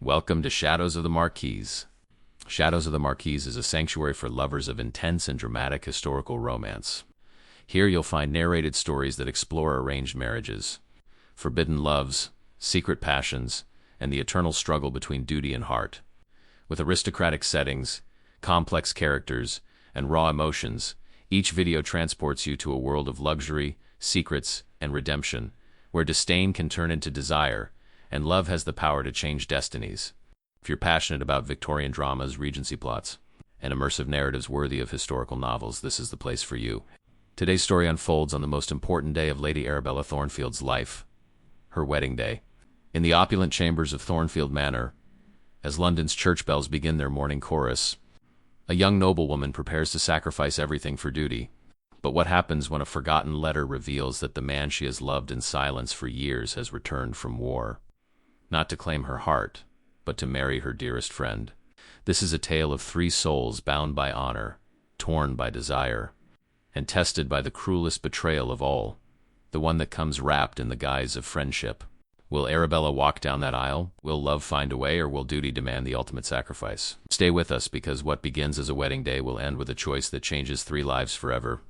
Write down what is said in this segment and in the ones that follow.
Welcome to Shadows of the Marquise. Shadows of the Marquise is a sanctuary for lovers of intense and dramatic historical romance. Here you'll find narrated stories that explore arranged marriages, forbidden loves, secret passions, and the eternal struggle between duty and heart. With aristocratic settings, complex characters, and raw emotions, each video transports you to a world of luxury, secrets, and redemption, where disdain can turn into desire, and love has the power to change destinies. If you're passionate about Victorian dramas, Regency plots, and immersive narratives worthy of historical novels, this is the place for you. Today's story unfolds on the most important day of Lady Arabella Thornfield's life, her wedding day. In the opulent chambers of Thornfield Manor, as London's church bells begin their morning chorus, a young noblewoman prepares to sacrifice everything for duty. But what happens when a forgotten letter reveals that the man she has loved in silence for years has returned from war? Not to claim her heart, but to marry her dearest friend. This is a tale of three souls bound by honor, torn by desire, and tested by the cruelest betrayal of all, the one that comes wrapped in the guise of friendship. Will Arabella walk down that aisle? Will love find a way, or will duty demand the ultimate sacrifice? Stay with us, because what begins as a wedding day will end with a choice that changes three lives forever.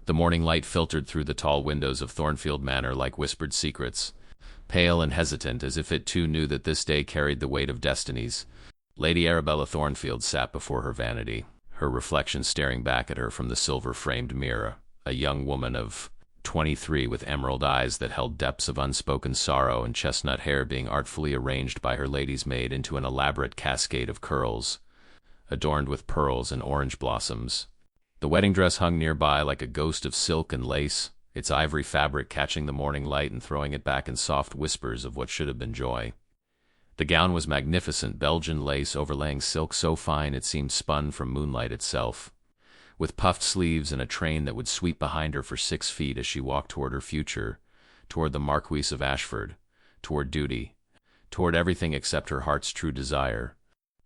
The morning light filtered through the tall windows of Thornfield Manor like whispered secrets. Pale and hesitant, as if it too knew that this day carried the weight of destinies, Lady Arabella Thornfield sat before her vanity, her reflection staring back at her from the silver-framed mirror, a young woman of 23 with emerald eyes that held depths of unspoken sorrow and chestnut hair being artfully arranged by her lady's maid into an elaborate cascade of curls, adorned with pearls and orange blossoms. The wedding dress hung nearby like a ghost of silk and lace, its ivory fabric catching the morning light and throwing it back in soft whispers of what should have been joy. The gown was magnificent, Belgian lace overlaying silk so fine it seemed spun from moonlight itself, with puffed sleeves and a train that would sweep behind her for 6 feet as she walked toward her future, toward the Marquis of Ashford, toward duty, toward everything except her heart's true desire.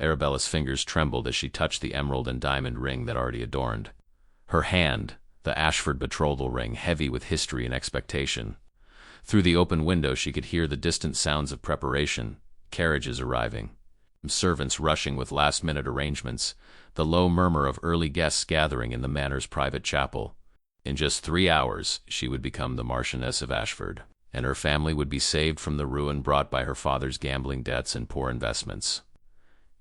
Arabella's fingers trembled as she touched the emerald and diamond ring that already adorned her hand, the Ashford betrothal ring, heavy with history and expectation. Through the open window she could hear the distant sounds of preparation, carriages arriving, servants rushing with last-minute arrangements, the low murmur of early guests gathering in the manor's private chapel. In just 3 hours she would become the Marchioness of Ashford, and her family would be saved from the ruin brought by her father's gambling debts and poor investments.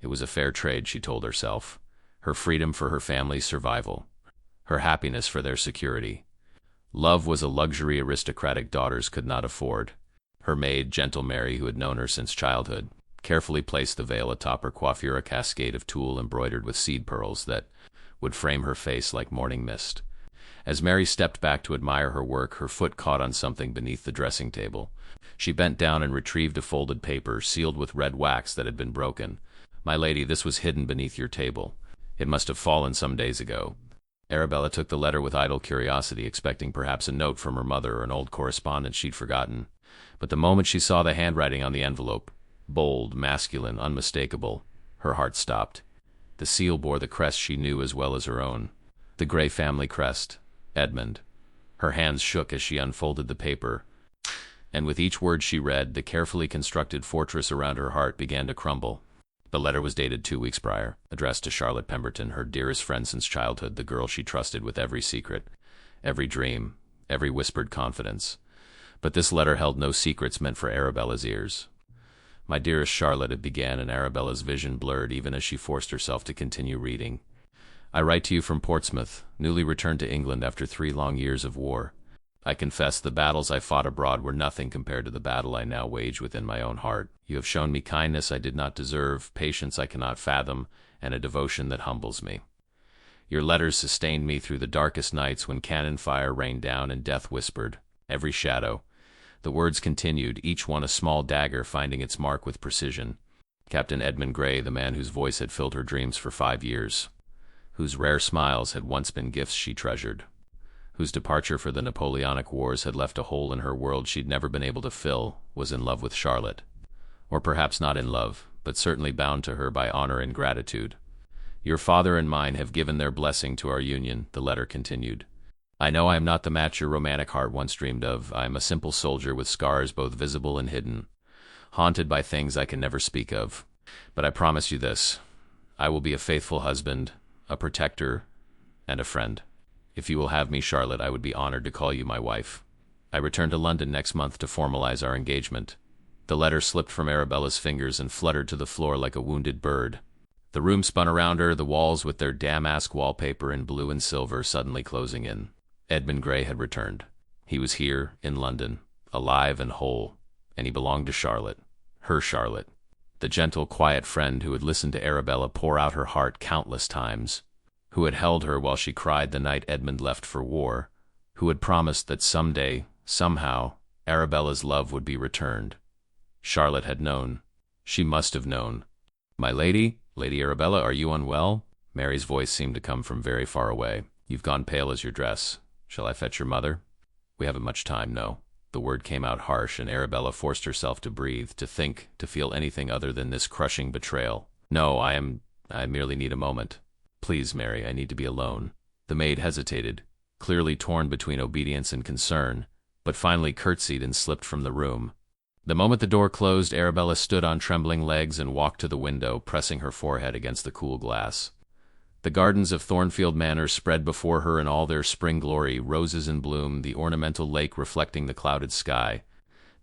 It was a fair trade, she told herself, her freedom for her family's survival, her happiness for their security. Love was a luxury aristocratic daughters could not afford. Her maid, gentle Mary, who had known her since childhood, carefully placed the veil atop her coiffure, a cascade of tulle embroidered with seed pearls that would frame her face like morning mist. As Mary stepped back to admire her work, her foot caught on something beneath the dressing table. She bent down and retrieved a folded paper sealed with red wax that had been broken. "My lady, this was hidden beneath your table. It must have fallen some days ago." Arabella took the letter with idle curiosity, expecting perhaps a note from her mother or an old correspondence she'd forgotten. But the moment she saw the handwriting on the envelope, bold, masculine, unmistakable, her heart stopped. The seal bore the crest she knew as well as her own, the Grey family crest, Edmund. Her hands shook as she unfolded the paper, and with each word she read, the carefully constructed fortress around her heart began to crumble. The letter was dated 2 weeks prior, addressed to Charlotte Pemberton, her dearest friend since childhood, the girl she trusted with every secret, every dream, every whispered confidence. But this letter held no secrets meant for Arabella's ears. "My dearest Charlotte," it began, and Arabella's vision blurred even as she forced herself to continue reading. "I write to you from Portsmouth, newly returned to England after 3 long years of war. I confess the battles I fought abroad were nothing compared to the battle I now wage within my own heart. You have shown me kindness I did not deserve, patience I cannot fathom, and a devotion that humbles me. Your letters sustained me through the darkest nights when cannon fire rained down and death whispered every shadow." The words continued, each one a small dagger finding its mark with precision. Captain Edmund Grey, the man whose voice had filled her dreams for 5 years, whose rare smiles had once been gifts she treasured, whose departure for the Napoleonic Wars had left a hole in her world she'd never been able to fill, was in love with Charlotte. Or perhaps not in love, but certainly bound to her by honor and gratitude. "Your father and mine have given their blessing to our union," the letter continued. "I know I am not the match your romantic heart once dreamed of. I am a simple soldier with scars both visible and hidden, haunted by things I can never speak of. But I promise you this. I will be a faithful husband, a protector, and a friend. If you will have me, Charlotte, I would be honored to call you my wife. I return to London next month to formalize our engagement. The letter slipped from Arabella's fingers and fluttered to the floor like a wounded bird. The room spun around her, the walls with their damask wallpaper in blue and silver suddenly closing in. Edmund Gray had returned. He was here, in London, alive and whole, and he belonged to Charlotte, her Charlotte, the gentle, quiet friend who had listened to Arabella pour out her heart countless times, who had held her while she cried the night Edmund left for war, who had promised that someday, somehow, Arabella's love would be returned. Charlotte had known. She must have known. "My lady, Lady Arabella, are you unwell?" Mary's voice seemed to come from very far away. "You've gone pale as your dress. Shall I fetch your mother?" "We haven't much time, no." The word came out harsh, and Arabella forced herself to breathe, to think, to feel anything other than this crushing betrayal. "No, I merely need a moment. Please, Mary, I need to be alone." The maid hesitated, clearly torn between obedience and concern, but finally curtsied and slipped from the room. The moment the door closed, Arabella stood on trembling legs and walked to the window, pressing her forehead against the cool glass. The gardens of Thornfield Manor spread before her in all their spring glory, roses in bloom, the ornamental lake reflecting the clouded sky,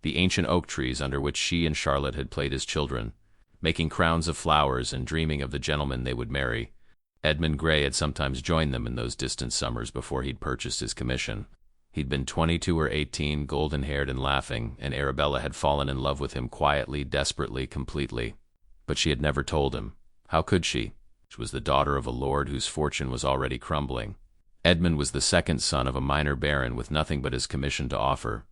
the ancient oak trees under which she and Charlotte had played as children, making crowns of flowers and dreaming of the gentleman they would marry. Edmund Gray had sometimes joined them in those distant summers before he'd purchased his commission. He'd been 22 or 18, golden-haired and laughing, and Arabella had fallen in love with him quietly, desperately, completely. But she had never told him. How could she? She was the daughter of a lord whose fortune was already crumbling. Edmund was the second son of a minor baron with nothing but his commission to offer.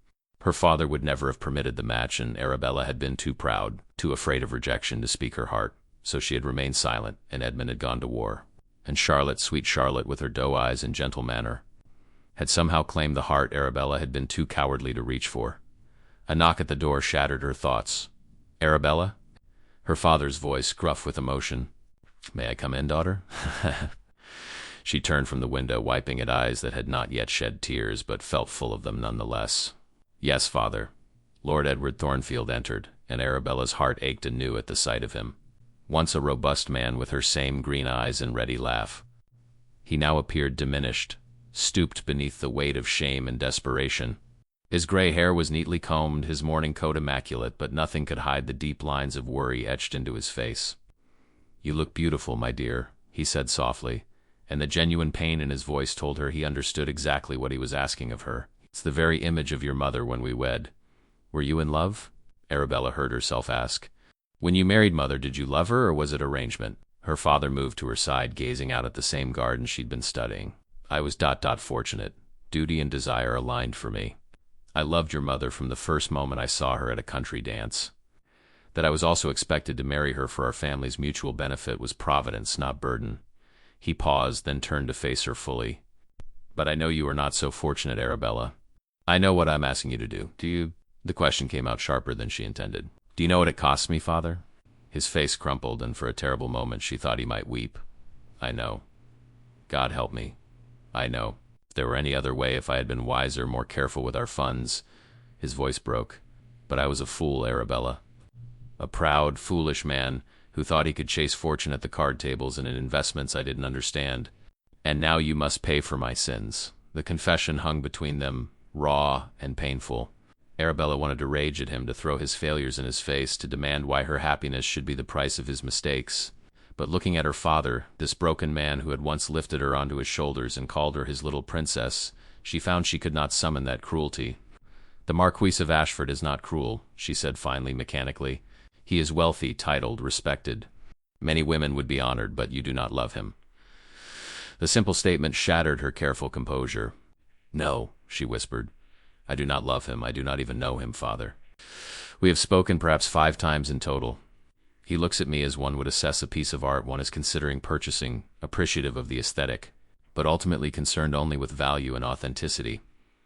Her father would never have permitted the match, and Arabella had been too proud, too afraid of rejection to speak her heart, so she had remained silent, and Edmund had gone to war. And Charlotte, sweet Charlotte, with her doe eyes and gentle manner, had somehow claimed the heart Arabella had been too cowardly to reach for. A knock at the door shattered her thoughts. "Arabella?" Her father's voice, gruff with emotion. "May I come in, daughter?" She turned from the window, wiping at eyes that had not yet shed tears, but felt full of them nonetheless. "Yes, father." Lord Edward Thornfield entered, and Arabella's heart ached anew at the sight of him. Once a robust man with her same green eyes and ready laugh, he now appeared diminished, stooped beneath the weight of shame and desperation. His gray hair was neatly combed, his morning coat immaculate, but nothing could hide the deep lines of worry etched into his face. "You look beautiful, my dear," he said softly, and the genuine pain in his voice told her he understood exactly what he was asking of her. "It's the very image of your mother when we wed." "Were you in love?" Arabella heard herself ask. "When you married mother, did you love her, or was it arrangement?" Her father moved to her side, gazing out at the same garden she'd been studying. "I was fortunate. Duty and desire aligned for me. I loved your mother from the first moment I saw her at a country dance. That I was also expected to marry her for our family's mutual benefit was providence, not burden." He paused, then turned to face her fully. "But I know you are not so fortunate, Arabella. I know what I'm asking you to do. Do you—" The question came out sharper than she intended. "Do you know what it costs me, father?" His face crumpled, and for a terrible moment she thought he might weep. "I know. God help me. I know. If there were any other way, if I had been wiser, more careful with our funds—" His voice broke. "But I was a fool, Arabella. A proud, foolish man who thought he could chase fortune at the card tables and in investments I didn't understand. And now you must pay for my sins." The confession hung between them, raw and painful. Arabella wanted to rage at him, to throw his failures in his face, to demand why her happiness should be the price of his mistakes. But looking at her father, this broken man who had once lifted her onto his shoulders and called her his little princess, she found she could not summon that cruelty. "The Marquis of Ashford is not cruel," she said finally, mechanically. "He is wealthy, titled, respected. Many women would be honored, but you do not love him." The simple statement shattered her careful composure. "No," she whispered. "I do not love him. I do not even know him, father. We have spoken perhaps 5 times in total. He looks at me as one would assess a piece of art one is considering purchasing, appreciative of the aesthetic, but ultimately concerned only with value and authenticity.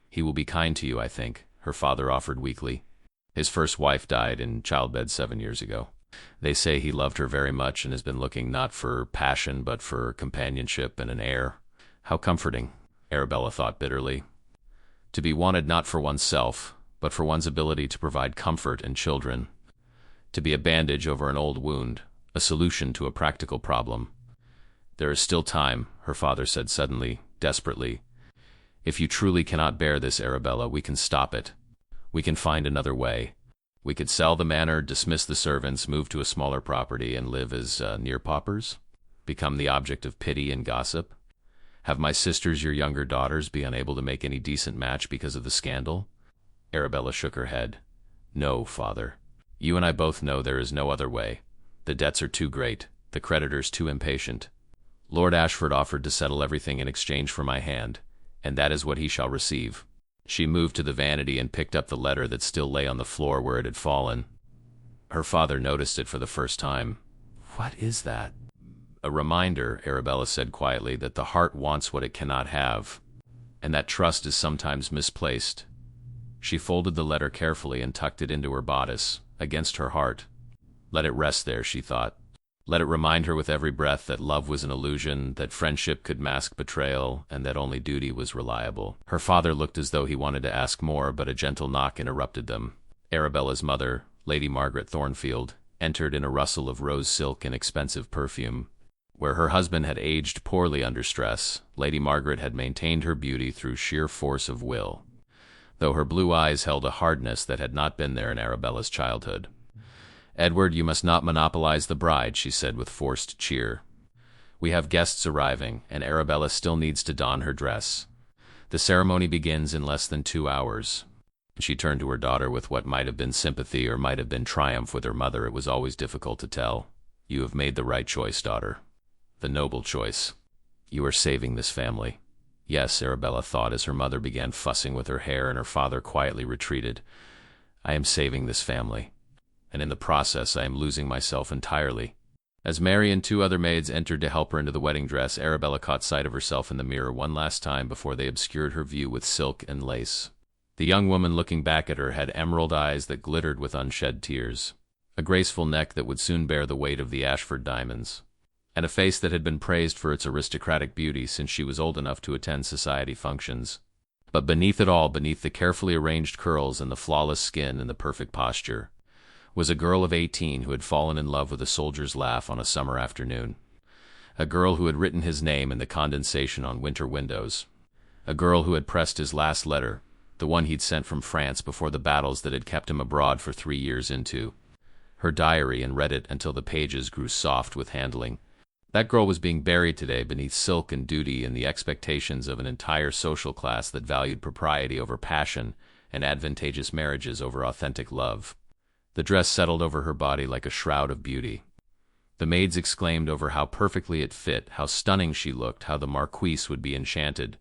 He will be kind to you, I think," her father offered weakly. "His first wife died in childbed 7 years ago. They say he loved her very much and has been looking not for passion but for companionship and an heir." How comforting, Arabella thought bitterly. To be wanted not for oneself, but for one's ability to provide comfort and children. To be a bandage over an old wound, a solution to a practical problem. There is still time, her father said suddenly, desperately. If you truly cannot bear this, Arabella, we can stop it. We can find another way. We could sell the manor, dismiss the servants, move to a smaller property, and live as near paupers? Become the object of pity and gossip? Have my sisters, your younger daughters, be unable to make any decent match because of the scandal? Arabella shook her head. No, father. You and I both know there is no other way. The debts are too great, the creditors too impatient. Lord Ashford offered to settle everything in exchange for my hand, and that is what he shall receive. She moved to the vanity and picked up the letter that still lay on the floor where it had fallen. Her father noticed it for the first time. What is that? A reminder, Arabella said quietly, that the heart wants what it cannot have, and that trust is sometimes misplaced. She folded the letter carefully and tucked it into her bodice, against her heart. Let it rest there, she thought. Let it remind her with every breath that love was an illusion, that friendship could mask betrayal, and that only duty was reliable. Her father looked as though he wanted to ask more, but a gentle knock interrupted them. Arabella's mother, Lady Margaret Thornfield, entered in a rustle of rose silk and expensive perfume. Where her husband had aged poorly under stress, Lady Margaret had maintained her beauty through sheer force of will, though her blue eyes held a hardness that had not been there in Arabella's childhood. Edward, you must not monopolize the bride, she said with forced cheer. We have guests arriving, and Arabella still needs to don her dress. The ceremony begins in less than 2 hours. She turned to her daughter with what might have been sympathy or might have been triumph with her mother. It was always difficult to tell. You have made the right choice, daughter. The noble choice. You are saving this family. Yes, Arabella thought as her mother began fussing with her hair and her father quietly retreated. I am saving this family. And in the process I am losing myself entirely. As Mary and 2 other maids entered to help her into the wedding dress, Arabella caught sight of herself in the mirror one last time before they obscured her view with silk and lace. The young woman looking back at her had emerald eyes that glittered with unshed tears, a graceful neck that would soon bear the weight of the Ashford diamonds, and a face that had been praised for its aristocratic beauty since she was old enough to attend society functions. But beneath it all, beneath the carefully arranged curls and the flawless skin and the perfect posture, was a girl of 18 who had fallen in love with a soldier's laugh on a summer afternoon. A girl who had written his name in the condensation on winter windows. A girl who had pressed his last letter, the one he'd sent from France before the battles that had kept him abroad for 3 years into her diary, and read it until the pages grew soft with handling. That girl was being buried today beneath silk and duty and the expectations of an entire social class that valued propriety over passion and advantageous marriages over authentic love. The dress settled over her body like a shroud of beauty. The maids exclaimed over how perfectly it fit, how stunning she looked, how the Marquise would be enchanted.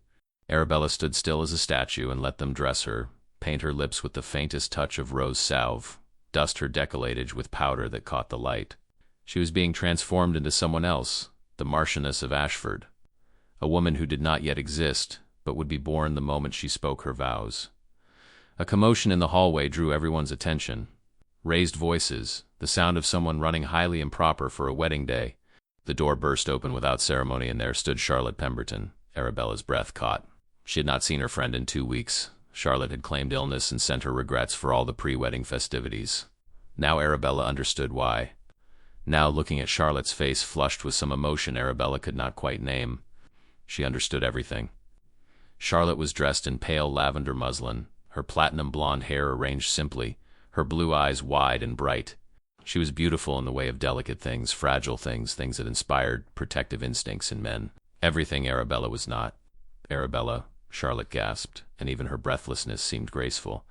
Arabella stood still as a statue and let them dress her, paint her lips with the faintest touch of rose salve, dust her décolletage with powder that caught the light. She was being transformed into someone else, the Marchioness of Ashford, a woman who did not yet exist, but would be born the moment she spoke her vows. A commotion in the hallway drew everyone's attention. Raised voices, the sound of someone running highly improper for a wedding day. The door burst open without ceremony, and there stood Charlotte Pemberton. Arabella's breath caught. She had not seen her friend in 2 weeks. Charlotte had claimed illness and sent her regrets for all the pre-wedding festivities. Now Arabella understood why. Now, looking at Charlotte's face flushed with some emotion Arabella could not quite name, she understood everything. Charlotte was dressed in pale lavender muslin, her platinum blonde hair arranged simply, her blue eyes wide and bright. She was beautiful in the way of delicate things, fragile things, things that inspired protective instincts in men. Everything Arabella was not. Arabella, Charlotte gasped, and even her breathlessness seemed graceful.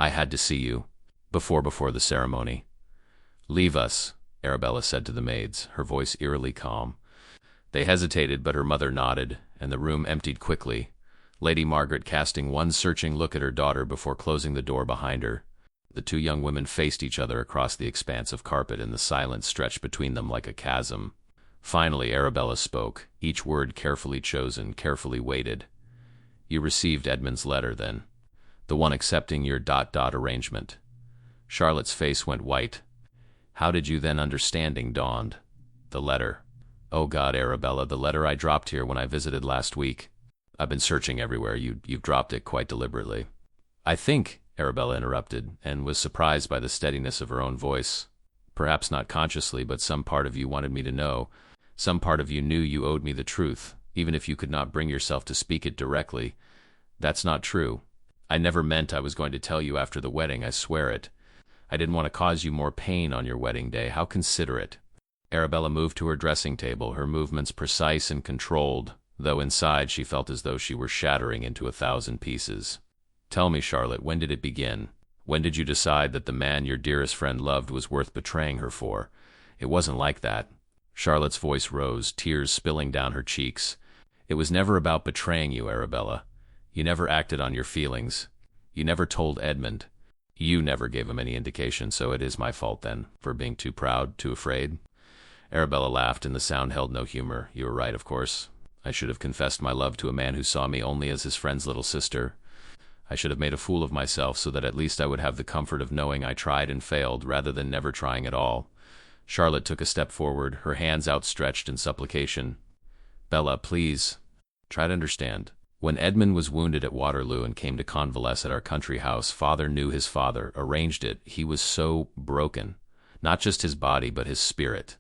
I had to see you. Before the ceremony. Leave us, Arabella said to the maids, her voice eerily calm. They hesitated, but her mother nodded, and the room emptied quickly, Lady Margaret casting one searching look at her daughter before closing the door behind her. The 2 young women faced each other across the expanse of carpet, and the silence stretched between them like a chasm. Finally, Arabella spoke, each word carefully chosen, carefully weighted. You received Edmund's letter, then? The one accepting your ... arrangement. Charlotte's face went white. How did you then understanding dawned? The letter. Oh God, Arabella, the letter I dropped here when I visited last week. I've been searching everywhere. You've dropped it quite deliberately. I think, Arabella interrupted, and was surprised by the steadiness of her own voice. Perhaps not consciously, but some part of you wanted me to know. Some part of you knew you owed me the truth, even if you could not bring yourself to speak it directly. That's not true. I never meant I was going to tell you after the wedding, I swear it. I didn't want to cause you more pain on your wedding day. How considerate. Arabella moved to her dressing table, her movements precise and controlled, though inside she felt as though she were shattering into 1,000 pieces. Tell me, Charlotte, when did it begin? When did you decide that the man your dearest friend loved was worth betraying her for? It wasn't like that. Charlotte's voice rose, tears spilling down her cheeks. It was never about betraying you, Arabella. You never acted on your feelings. You never told Edmund. You never gave him any indication, so it is my fault then, for being too proud, too afraid. Arabella laughed, and the sound held no humor. You were right, of course. I should have confessed my love to a man who saw me only as his friend's little sister. I should have made a fool of myself so that at least I would have the comfort of knowing I tried and failed, rather than never trying at all. Charlotte took a step forward, her hands outstretched in supplication. Bella, please, try to understand. When Edmund was wounded at Waterloo and came to convalesce at our country house, father knew his father, arranged it. He was so broken. Not just his body, but his spirit.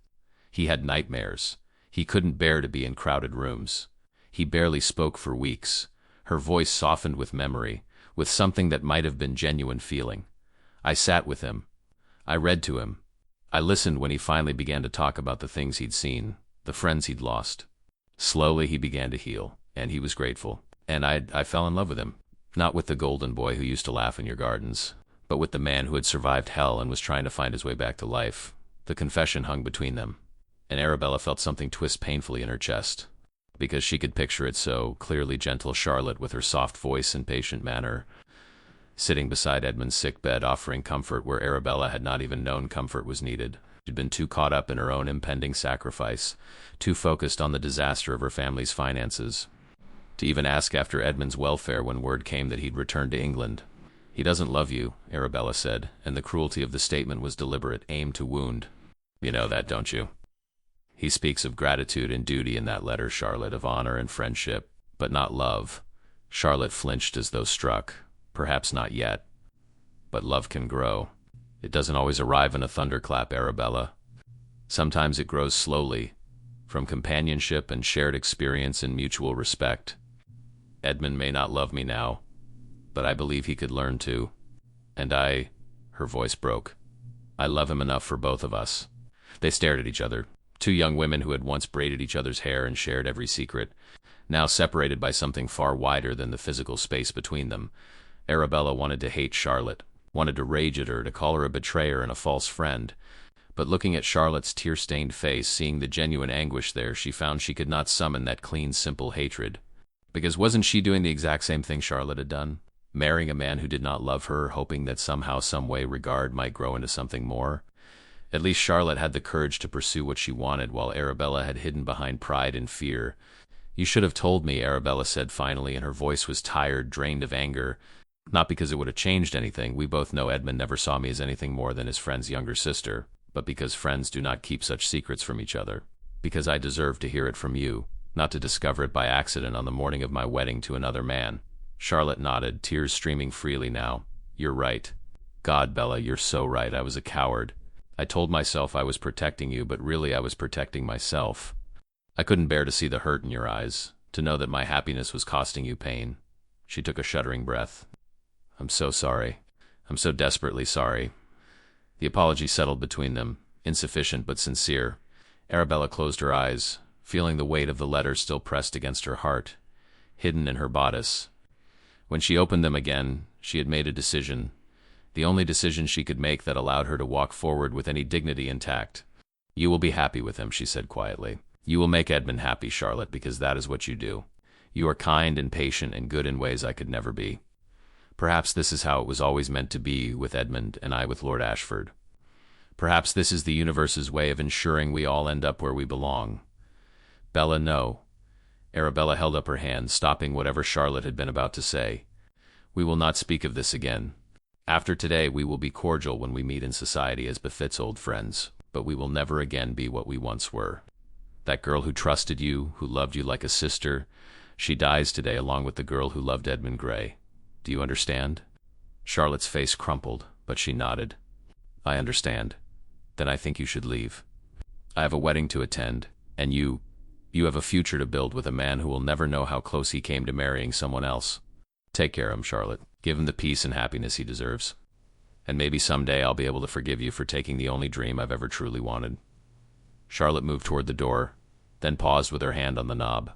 He had nightmares. He couldn't bear to be in crowded rooms. He barely spoke for weeks. Her voice softened with memory, with something that might have been genuine feeling. I sat with him. I read to him. I listened when he finally began to talk about the things he'd seen, the friends he'd lost. Slowly he began to heal, and he was grateful. And I fell in love with him. Not with the golden boy who used to laugh in your gardens, but with the man who had survived hell and was trying to find his way back to life. The confession hung between them, and Arabella felt something twist painfully in her chest, because she could picture it so clearly. Gentle Charlotte, with her soft voice and patient manner, sitting beside Edmund's sick bed, offering comfort where Arabella had not even known comfort was needed. She'd been too caught up in her own impending sacrifice, too focused on the disaster of her family's finances, to even ask after Edmund's welfare when word came that he'd returned to England. He doesn't love you, Arabella said, and the cruelty of the statement was deliberate, aimed to wound. You know that, don't you? He speaks of gratitude and duty in that letter, Charlotte, of honor and friendship, but not love. Charlotte flinched as though struck. Perhaps not yet. But love can grow. It doesn't always arrive in a thunderclap, Arabella. Sometimes it grows slowly, from companionship and shared experience and mutual respect. Edmund may not love me now, but I believe he could learn to. And her voice broke. I love him enough for both of us. They stared at each other, two young women who had once braided each other's hair and shared every secret, now separated by something far wider than the physical space between them. Arabella wanted to hate Charlotte, wanted to rage at her, to call her a betrayer and a false friend. But looking at Charlotte's tear-stained face, seeing the genuine anguish there, she found she could not summon that clean, simple hatred. Because wasn't she doing the exact same thing Charlotte had done? Marrying a man who did not love her, hoping that somehow, some way, regard might grow into something more? At least Charlotte had the courage to pursue what she wanted, while Arabella had hidden behind pride and fear. You should have told me, Arabella said finally, and her voice was tired, drained of anger. Not because it would have changed anything. We both know Edmund never saw me as anything more than his friend's younger sister. But because friends do not keep such secrets from each other. Because I deserve to hear it from you, not to discover it by accident on the morning of my wedding to another man. Charlotte nodded, tears streaming freely now. You're right. God, Bella, you're so right. I was a coward. I told myself I was protecting you, but really I was protecting myself. I couldn't bear to see the hurt in your eyes, to know that my happiness was costing you pain. She took a shuddering breath. I'm so sorry. I'm so desperately sorry. The apology settled between them, insufficient but sincere. Arabella closed her eyes, feeling the weight of the letter still pressed against her heart, hidden in her bodice. When she opened them again, she had made a decision, the only decision she could make that allowed her to walk forward with any dignity intact. You will be happy with him, she said quietly. You will make Edmund happy, Charlotte, because that is what you do. You are kind and patient and good in ways I could never be. Perhaps this is how it was always meant to be with Edmund and I with Lord Ashford. Perhaps this is the universe's way of ensuring we all end up where we belong. Bella, no. Arabella held up her hand, stopping whatever Charlotte had been about to say. We will not speak of this again. After today, we will be cordial when we meet in society as befits old friends, but we will never again be what we once were. That girl who trusted you, who loved you like a sister, she dies today along with the girl who loved Edmund Grey. Do you understand? Charlotte's face crumpled, but she nodded. I understand. then I think you should leave. I have a wedding to attend, and you have a future to build with a man who will never know how close he came to marrying someone else. Take care of him, Charlotte. Give him the peace and happiness he deserves. And maybe someday I'll be able to forgive you for taking the only dream I've ever truly wanted." Charlotte moved toward the door, then paused with her hand on the knob.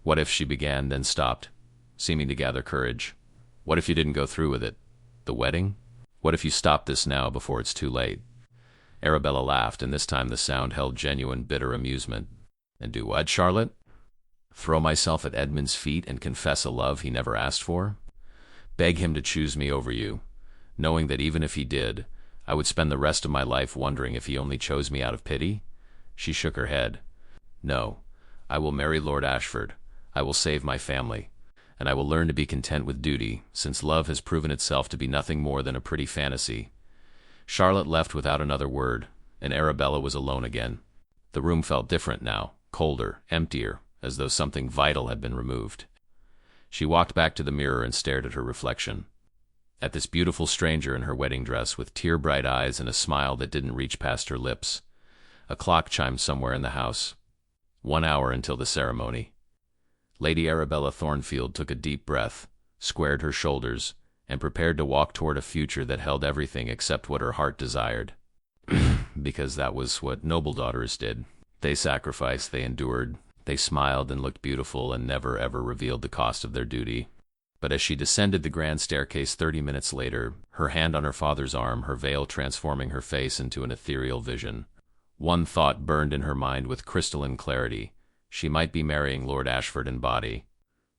"What if," she began, then stopped, seeming to gather courage. "What if you didn't go through with it? The wedding? What if you stop this now before it's too late?" Arabella laughed, and this time the sound held genuine, bitter amusement. "And do what, Charlotte? Throw myself at Edmund's feet and confess a love he never asked for? Beg him to choose me over you, knowing that even if he did, I would spend the rest of my life wondering if he only chose me out of pity?" She shook her head. "No, I will marry Lord Ashford. I will save my family, and I will learn to be content with duty, since love has proven itself to be nothing more than a pretty fantasy." Charlotte left without another word, and Arabella was alone again. The room felt different now, colder, emptier, as though something vital had been removed. She walked back to the mirror and stared at her reflection. At this beautiful stranger in her wedding dress, with tear-bright eyes and a smile that didn't reach past her lips. A clock chimed somewhere in the house. 1 hour until the ceremony. Lady Arabella Thornfield took a deep breath, squared her shoulders, and prepared to walk toward a future that held everything except what her heart desired. Because that was what noble daughters did. They sacrificed, they endured, they smiled and looked beautiful and never ever revealed the cost of their duty. But as she descended the grand staircase 30 minutes later, her hand on her father's arm, her veil transforming her face into an ethereal vision, one thought burned in her mind with crystalline clarity. She might be marrying Lord Ashford in body,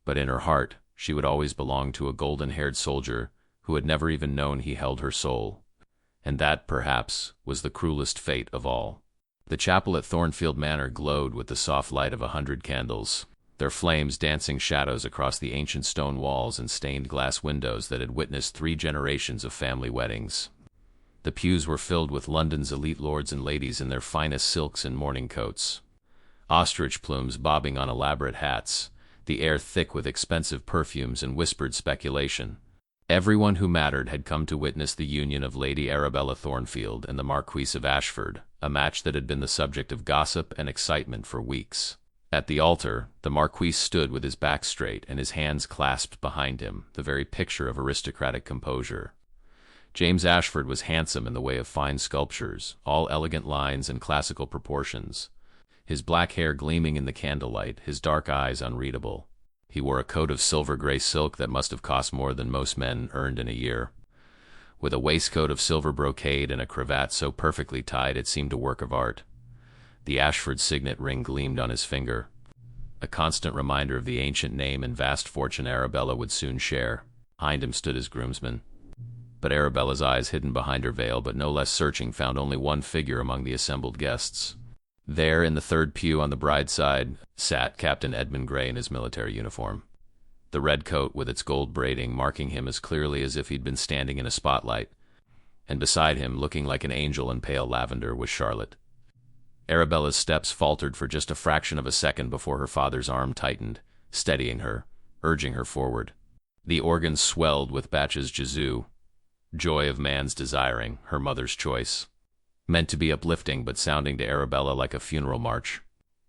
but in her heart she would always belong to a golden-haired soldier who had never even known he held her soul. And that, perhaps, was the cruelest fate of all. The chapel at Thornfield Manor glowed with the soft light of 100 candles, their flames dancing shadows across the ancient stone walls and stained glass windows that had witnessed 3 generations of family weddings. The pews were filled with London's elite lords and ladies in their finest silks and mourning coats, ostrich plumes bobbing on elaborate hats, the air thick with expensive perfumes and whispered speculation. Everyone who mattered had come to witness the union of Lady Arabella Thornfield and the Marquis of Ashford, a match that had been the subject of gossip and excitement for weeks. At the altar, the Marquis stood with his back straight and his hands clasped behind him, the very picture of aristocratic composure. James Ashford was handsome in the way of fine sculptures, all elegant lines and classical proportions, his black hair gleaming in the candlelight, his dark eyes unreadable. He wore a coat of silver-gray silk that must have cost more than most men earned in a year, with a waistcoat of silver brocade and a cravat so perfectly tied it seemed a work of art. The Ashford signet ring gleamed on his finger, a constant reminder of the ancient name and vast fortune Arabella would soon share. Behind him stood his groomsmen. But Arabella's eyes, hidden behind her veil but no less searching, found only one figure among the assembled guests. There, in the third pew on the bride's side, sat Captain Edmund Grey in his military uniform, the red coat with its gold braiding marking him as clearly as if he'd been standing in a spotlight, and beside him, looking like an angel in pale lavender, was Charlotte. Arabella's steps faltered for just a fraction of a second before her father's arm tightened, steadying her, urging her forward. The organ swelled with Bach's Jesu, joy of man's desiring, her mother's choice, meant to be uplifting but sounding to Arabella like a funeral march.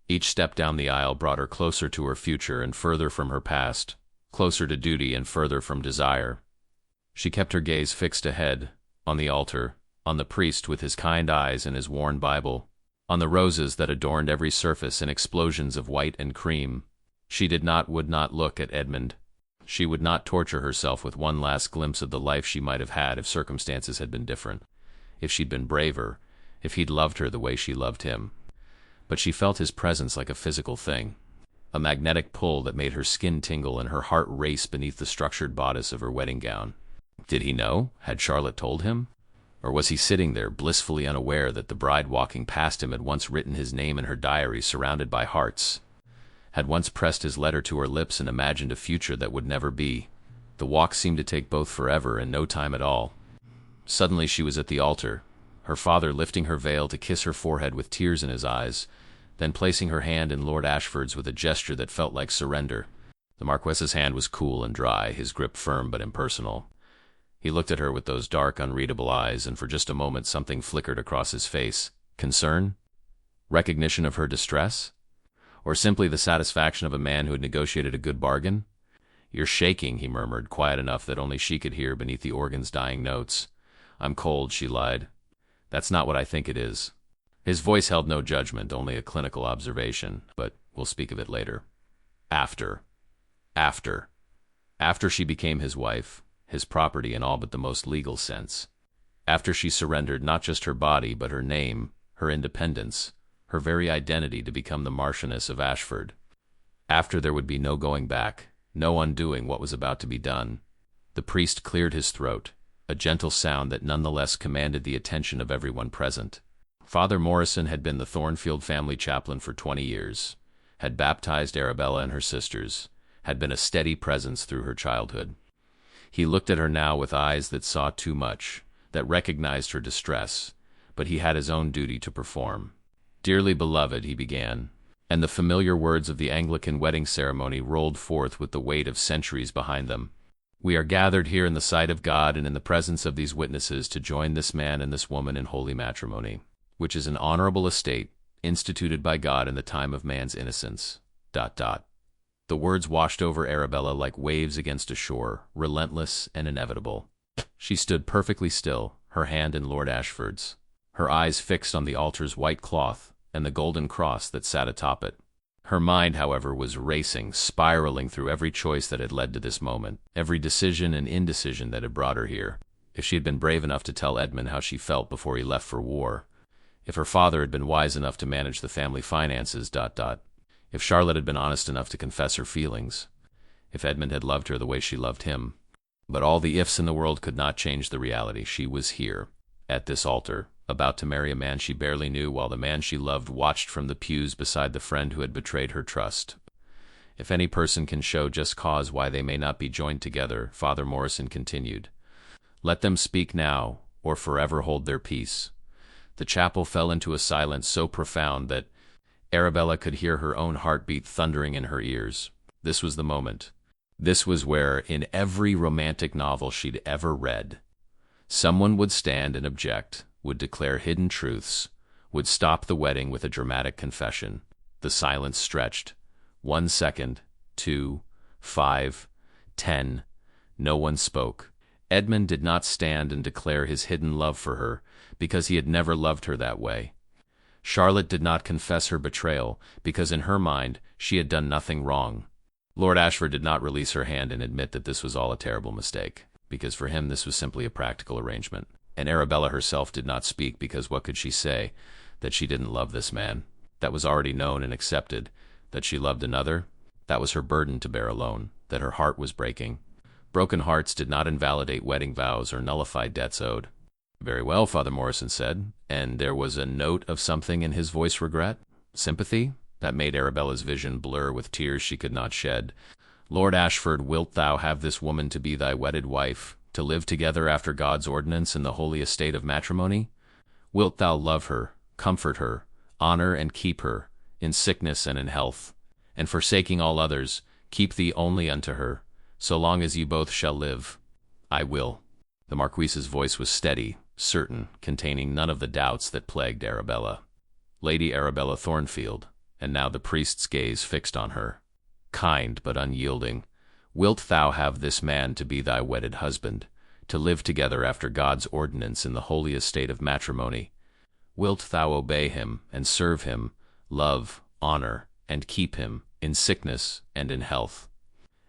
Each step down the aisle brought her closer to her future and further from her past, closer to duty and further from desire. She kept her gaze fixed ahead, on the altar, on the priest with his kind eyes and his worn Bible, on the roses that adorned every surface in explosions of white and cream. She would not look at Edmund. She would not torture herself with one last glimpse of the life she might have had if circumstances had been different, if she'd been braver, if he'd loved her the way she loved him. But she felt his presence like a physical thing, a magnetic pull that made her skin tingle and her heart race beneath the structured bodice of her wedding gown. Did he know? Had Charlotte told him? Or was he sitting there, blissfully unaware that the bride walking past him had once written his name in her diary surrounded by hearts, had once pressed his letter to her lips and imagined a future that would never be? The walk seemed to take both forever and no time at all. Suddenly she was at the altar, her father lifting her veil to kiss her forehead with tears in his eyes, then placing her hand in Lord Ashford's with a gesture that felt like surrender. The Marquess's hand was cool and dry, his grip firm but impersonal. He looked at her with those dark, unreadable eyes, and for just a moment something flickered across his face. Concern? Recognition of her distress? Or simply the satisfaction of a man who had negotiated a good bargain? "You're shaking," he murmured, quiet enough that only she could hear beneath the organ's dying notes. "I'm cold," she lied. "That's not what I think it is." His voice held no judgment, only a clinical observation, but we'll speak of it later. After. After she became his wife, his property in all but the most legal sense. After she surrendered not just her body, but her name, her independence, her very identity to become the Marchioness of Ashford. After there would be no going back, no undoing what was about to be done. The priest cleared his throat, a gentle sound that nonetheless commanded the attention of everyone present. Father Morrison had been the Thornfield family chaplain for 20 years, had baptized Arabella and her sisters, had been a steady presence through her childhood. He looked at her now with eyes that saw too much, that recognized her distress, but he had his own duty to perform. "Dearly beloved," he began, and the familiar words of the Anglican wedding ceremony rolled forth with the weight of centuries behind them. "We are gathered here in the sight of God and in the presence of these witnesses to join this man and this woman in holy matrimony, which is an honorable estate, instituted by God in the time of man's innocence. ... The words washed over Arabella like waves against a shore, relentless and inevitable. She stood perfectly still, her hand in Lord Ashford's, her eyes fixed on the altar's white cloth and the golden cross that sat atop it. Her mind, however, was racing, spiraling through every choice that had led to this moment, every decision and indecision that had brought her here. If she had been brave enough to tell Edmund how she felt before he left for war, if her father had been wise enough to manage the family finances, ... if Charlotte had been honest enough to confess her feelings, if Edmund had loved her the way she loved him. But all the ifs in the world could not change the reality. She was here, at this altar, about to marry a man she barely knew, while the man she loved watched from the pews beside the friend who had betrayed her trust. If any person can show just cause why they may not be joined together, Father Morrison continued, let them speak now, or forever hold their peace. The chapel fell into a silence so profound that Arabella could hear her own heartbeat thundering in her ears. This was the moment. This was where, in every romantic novel she'd ever read, someone would stand and object, would declare hidden truths, would stop the wedding with a dramatic confession. The silence stretched. 1 second, 2, 5, 10. No one spoke. Edmund did not stand and declare his hidden love for her, because he had never loved her that way. Charlotte did not confess her betrayal, because in her mind she had done nothing wrong. Lord Ashford did not release her hand and admit that this was all a terrible mistake, because for him this was simply a practical arrangement. And Arabella herself did not speak, because what could she say? That she didn't love this man. That was already known and accepted. That she loved another? That was her burden to bear alone. That her heart was breaking. Broken hearts did not invalidate wedding vows or nullify debts owed. "Very well," Father Morrison said, and there was a note of something in his voice. Regret? Sympathy? That made Arabella's vision blur with tears she could not shed. "Lord Ashford, wilt thou have this woman to be thy wedded wife, to live together after God's ordinance in the holy estate of matrimony? Wilt thou love her, comfort her, honor and keep her, in sickness and in health, and forsaking all others, keep thee only unto her, so long as ye both shall live?" "I will." The Marquise's voice was steady, certain, containing none of the doubts that plagued Arabella. Lady Arabella Thornfield, and now the priest's gaze fixed on her. "Kind but unyielding, wilt thou have this man to be thy wedded husband, to live together after God's ordinance in the holy estate of matrimony? Wilt thou obey him and serve him, love, honor, and keep him, in sickness and in health?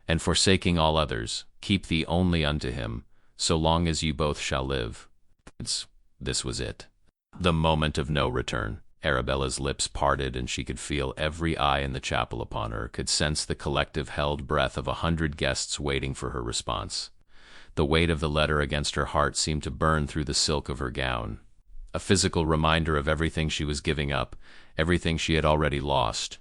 And forsaking all others, keep thee only unto him, so long as ye both shall live?" This was it. The moment of no return. Arabella's lips parted, and she could feel every eye in the chapel upon her, could sense the collective held breath of 100 guests waiting for her response. The weight of the letter against her heart seemed to burn through the silk of her gown. A physical reminder of everything she was giving up, everything she had already lost.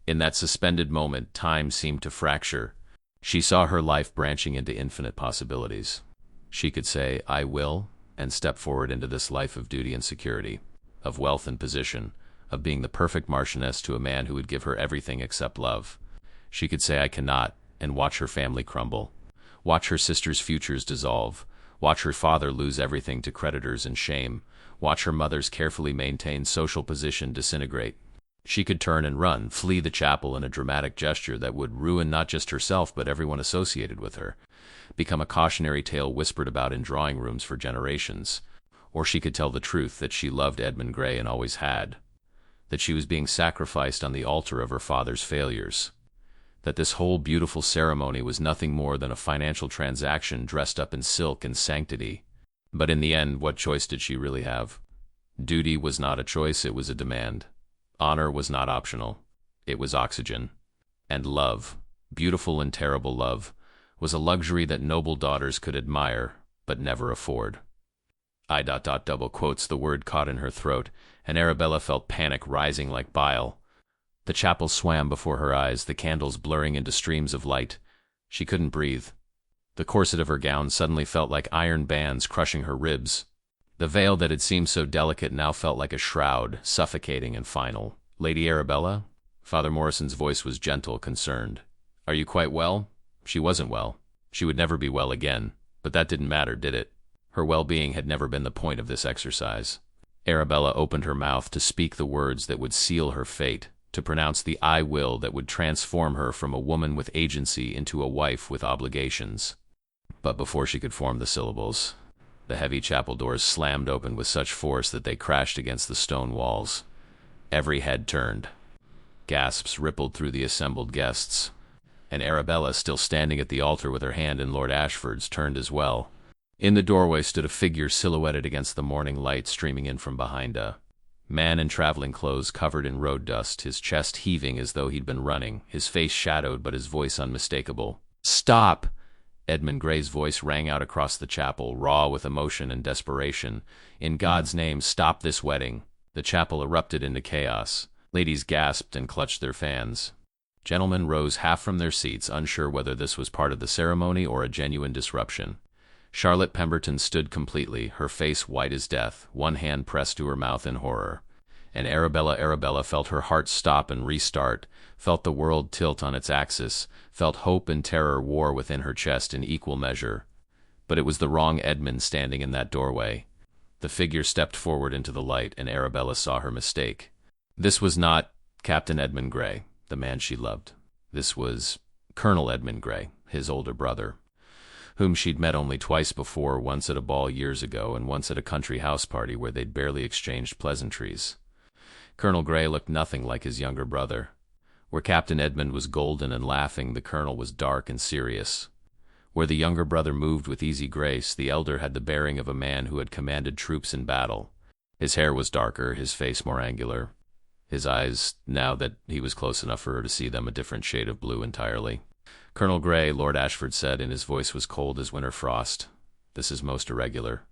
In that suspended moment, time seemed to fracture. She saw her life branching into infinite possibilities. She could say, "I will," and step forward into this life of duty and security, of wealth and position, of being the perfect Marchioness to a man who would give her everything except love. She could say, "I cannot," and watch her family crumble, watch her sisters' futures dissolve, Watch her father lose everything to creditors and shame. Watch her mother's carefully maintained social position disintegrate. She could turn and run, flee the chapel in a dramatic gesture that would ruin not just herself but everyone associated with her, become a cautionary tale whispered about in drawing rooms for generations. Or she could tell the truth that she loved Edmund Gray and always had, that she was being sacrificed on the altar of her father's failures, that this whole beautiful ceremony was nothing more than a financial transaction dressed up in silk and sanctity. But in the end, what choice did she really have? Duty was not a choice, it was a demand. Honor was not optional, it was oxygen. And love, beautiful and terrible love, was a luxury that noble daughters could admire, but never afford. Double quotes, the word caught in her throat, and Arabella felt panic rising like bile. The chapel swam before her eyes, the candles blurring into streams of light. She couldn't breathe. The corset of her gown suddenly felt like iron bands crushing her ribs. The veil that had seemed so delicate now felt like a shroud, suffocating and final. "Lady Arabella?" Father Morrison's voice was gentle, concerned. "Are you quite well?" She wasn't well. She would never be well again. But that didn't matter, did it? Her well-being had never been the point of this exercise. Arabella opened her mouth to speak the words that would seal her fate, to pronounce the "I will" that would transform her from a woman with agency into a wife with obligations. But before she could form the syllables, the heavy chapel doors slammed open with such force that they crashed against the stone walls. Every head turned. Gasps rippled through the assembled guests, and Arabella, still standing at the altar with her hand in Lord Ashford's, turned as well. In the doorway stood a figure silhouetted against the morning light streaming in from behind a man in traveling clothes covered in road dust, his chest heaving as though he'd been running, his face shadowed but his voice unmistakable. "Stop!" Edmund Gray's voice rang out across the chapel, raw with emotion and desperation. "In God's name, stop this wedding!" The chapel erupted into chaos. Ladies gasped and clutched their fans. Gentlemen rose half from their seats, unsure whether this was part of the ceremony or a genuine disruption. Charlotte Pemberton stood completely, her face white as death, one hand pressed to her mouth in horror. And Arabella felt her heart stop and restart, felt the world tilt on its axis, felt hope and terror war within her chest in equal measure. But it was the wrong Edmund standing in that doorway. The figure stepped forward into the light, and Arabella saw her mistake. This was not Captain Edmund Gray, the man she loved. This was Colonel Edmund Gray, his older brother, whom she'd met only twice before, once at a ball years ago and once at a country house party where they'd barely exchanged pleasantries. Colonel Gray looked nothing like his younger brother. Where Captain Edmund was golden and laughing, the colonel was dark and serious. Where the younger brother moved with easy grace, the elder had the bearing of a man who had commanded troops in battle. His hair was darker, his face more angular. His eyes, now that he was close enough for her to see them, a different shade of blue entirely. "Colonel Gray," Lord Ashford said, and his voice was cold as winter frost, "this is most irregular.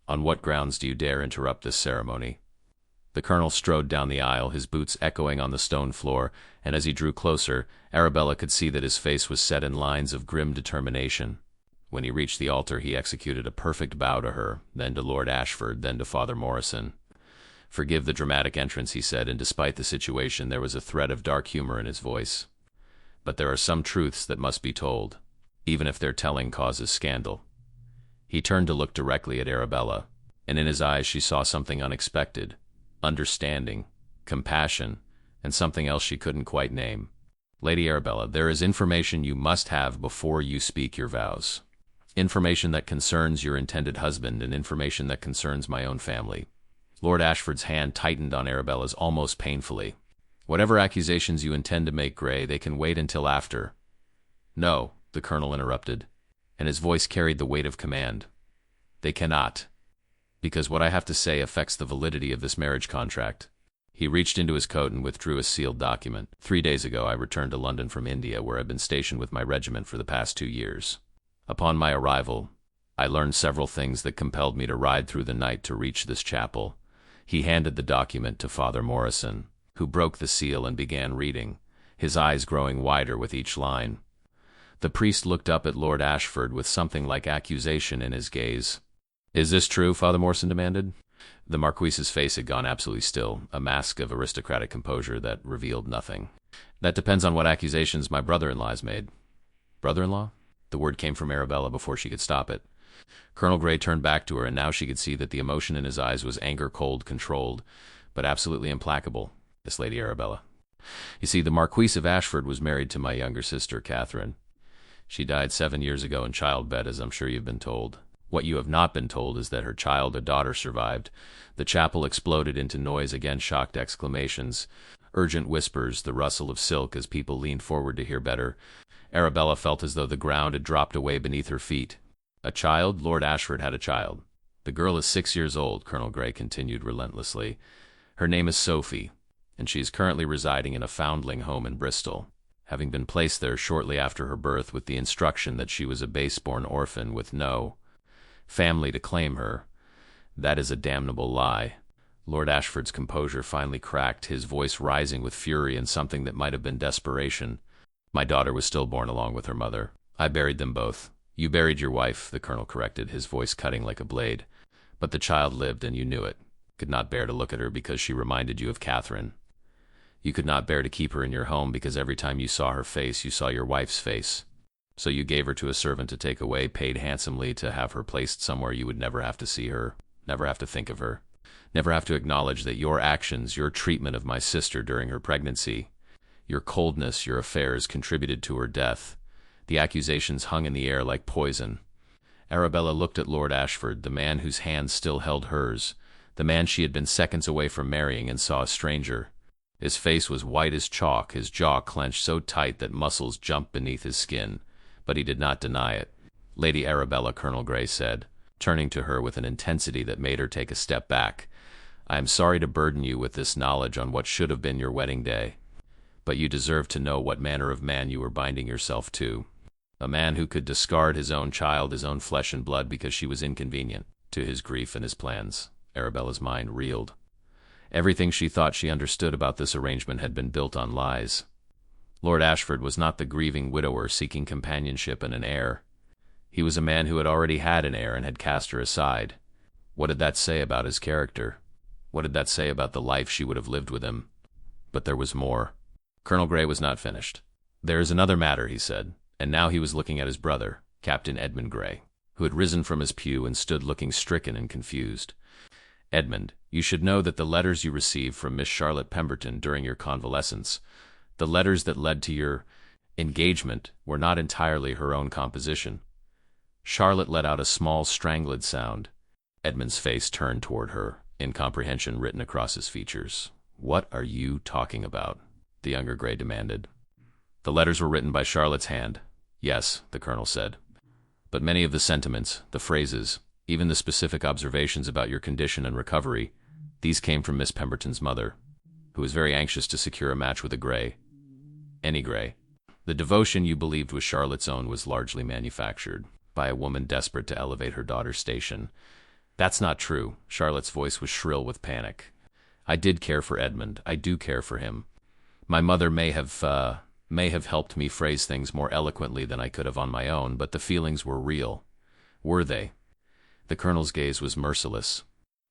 On what grounds do you dare interrupt this ceremony?" The colonel strode down the aisle, his boots echoing on the stone floor, and as he drew closer, Arabella could see that his face was set in lines of grim determination. When he reached the altar, he executed a perfect bow to her, then to Lord Ashford, then to Father Morrison. "Forgive the dramatic entrance," he said, and despite the situation, there was a thread of dark humor in his voice. "But there are some truths that must be told, even if their telling causes scandal." He turned to look directly at Arabella, and in his eyes she saw something unexpected, understanding, compassion, and something else she couldn't quite name. "Lady Arabella, there is information you must have before you speak your vows. Information that concerns your intended husband, and information that concerns my own family." Lord Ashford's hand tightened on Arabella's almost painfully. "Whatever accusations you intend to make, Gray, they can wait until after." "No," the colonel interrupted, and his voice carried the weight of command. "They cannot, because what I have to say affects the validity of this marriage contract." He reached into his coat and withdrew a sealed document. 3 days ago I returned to London from India, where I've been stationed with my regiment for the past 2 years. Upon my arrival, I learned several things that compelled me to ride through the night to reach this chapel. He handed the document to Father Morrison, who broke the seal and began reading, his eyes growing wider with each line. The priest looked up at Lord Ashford with something like accusation in his gaze. "Is this true?" Father Morrison demanded. The Marquis's face had gone absolutely still, a mask of aristocratic composure that revealed nothing. "That depends on what accusations my brother-in-law has made." "Brother-in-law?" The word came from Arabella before she could stop it. Colonel Grey turned back to her, and now she could see that the emotion in his eyes was anger, cold, controlled, but absolutely implacable. Yes, Lady Arabella. You see, the Marquise of Ashford was married to my younger sister, Catherine. She died 7 years ago in childbed, as I'm sure you've been told. What you have not been told is that her child, a daughter, survived. The chapel exploded into noise again, shocked exclamations, urgent whispers, the rustle of silk as people leaned forward to hear better. Arabella felt as though the ground had dropped away beneath her feet. A child? Lord Ashford had a child. The girl is 6 years old, Colonel Grey continued relentlessly. Her name is Sophie, and she is currently residing in a foundling home in Bristol, having been placed there shortly after her birth with the instruction that she was a base-born orphan with no family to claim her. That is a damnable lie. Lord Ashford's composure finally cracked, his voice rising with fury and something that might have been desperation. My daughter was stillborn along with her mother. I buried them both. You buried your wife, the colonel corrected, his voice cutting like a blade. But the child lived, and you knew it. Could not bear to look at her because she reminded you of Catherine. You could not bear to keep her in your home because every time you saw her face, you saw your wife's face. So you gave her to a servant to take away, paid handsomely to have her placed somewhere you would never have to see her, never have to think of her, never have to acknowledge that your actions, your treatment of my sister during her pregnancy, your coldness, your affairs contributed to her death. The accusations hung in the air like poison. Arabella looked at Lord Ashford, the man whose hand still held hers, the man she had been seconds away from marrying, and saw a stranger. His face was white as chalk, his jaw clenched so tight that muscles jumped beneath his skin, but he did not deny it. Lady Arabella, Colonel Grey said, turning to her with an intensity that made her take a step back, I am sorry to burden you with this knowledge on what should have been your wedding day, but you deserve to know what manner of man you were binding yourself to. A man who could discard his own child, his own flesh and blood, because she was inconvenient to his grief and his plans. Arabella's mind reeled. Everything she thought she understood about this arrangement had been built on lies. Lord Ashford was not the grieving widower seeking companionship and an heir. He was a man who had already had an heir and had cast her aside. What did that say about his character? What did that say about the life she would have lived with him? But there was more. Colonel Grey was not finished. There is another matter, he said, and now he was looking at his brother, Captain Edmund Grey, who had risen from his pew and stood looking stricken and confused. Edmund, you should know that the letters you received from Miss Charlotte Pemberton during your convalescence, the letters that led to your engagement, were not entirely her own composition. Charlotte let out a small, strangled sound. Edmund's face turned toward her, incomprehension written across his features. What are you talking about? The younger Grey demanded. The letters were written by Charlotte's hand. Yes, the colonel said. But many of the sentiments, the phrases, even the specific observations about your condition and recovery, these came from Miss Pemberton's mother, who was very anxious to secure a match with a Grey. Any Grey. The devotion you believed was Charlotte's own was largely manufactured by a woman desperate to elevate her daughter's station. That's not true. Charlotte's voice was shrill with panic. I did care for Edmund. I do care for him. My mother may have helped me phrase things more eloquently than I could have on my own, but the feelings were real. Were they? The colonel's gaze was merciless.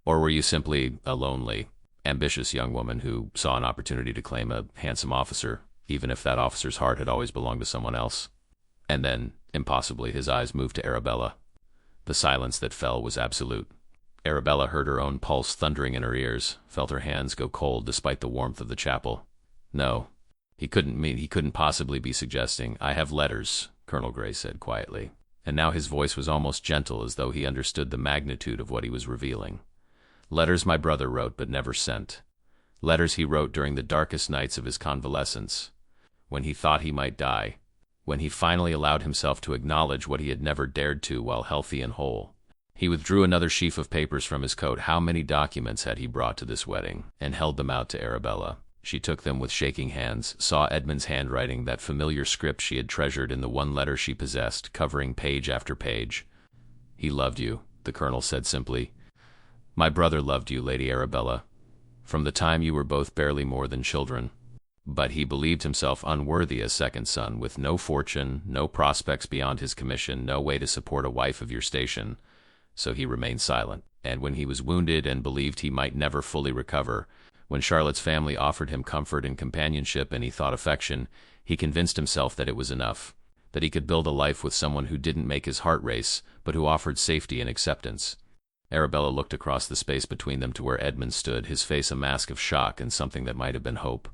Or were you simply a lonely, ambitious young woman who saw an opportunity to claim a handsome officer, even if that officer's heart had always belonged to someone else? And then, impossibly, his eyes moved to Arabella. The silence that fell was absolute. Arabella heard her own pulse thundering in her ears, felt her hands go cold despite the warmth of the chapel. No, he couldn't possibly be suggesting. I have letters, Colonel Grey said quietly, and now his voice was almost gentle, as though he understood the magnitude of what he was revealing. Letters my brother wrote but never sent. Letters he wrote during the darkest nights of his convalescence, when he thought he might die, when he finally allowed himself to acknowledge what he had never dared to while healthy and whole. He withdrew another sheaf of papers from his coat. How many documents had he brought to this wedding? And held them out to Arabella. She took them with shaking hands, saw Edmund's handwriting, that familiar script she had treasured in the one letter she possessed, covering page after page. He loved you, the colonel said simply. My brother loved you, Lady Arabella, from the time you were both barely more than children. But he believed himself unworthy a second son, with no fortune, no prospects beyond his commission, no way to support a wife of your station. So he remained silent, and when he was wounded and believed he might never fully recover, when Charlotte's family offered him comfort and companionship and he thought affection, he convinced himself that it was enough, that he could build a life with someone who didn't make his heart race, but who offered safety and acceptance. Arabella looked across the space between them to where Edmund stood, his face a mask of shock and something that might have been hope.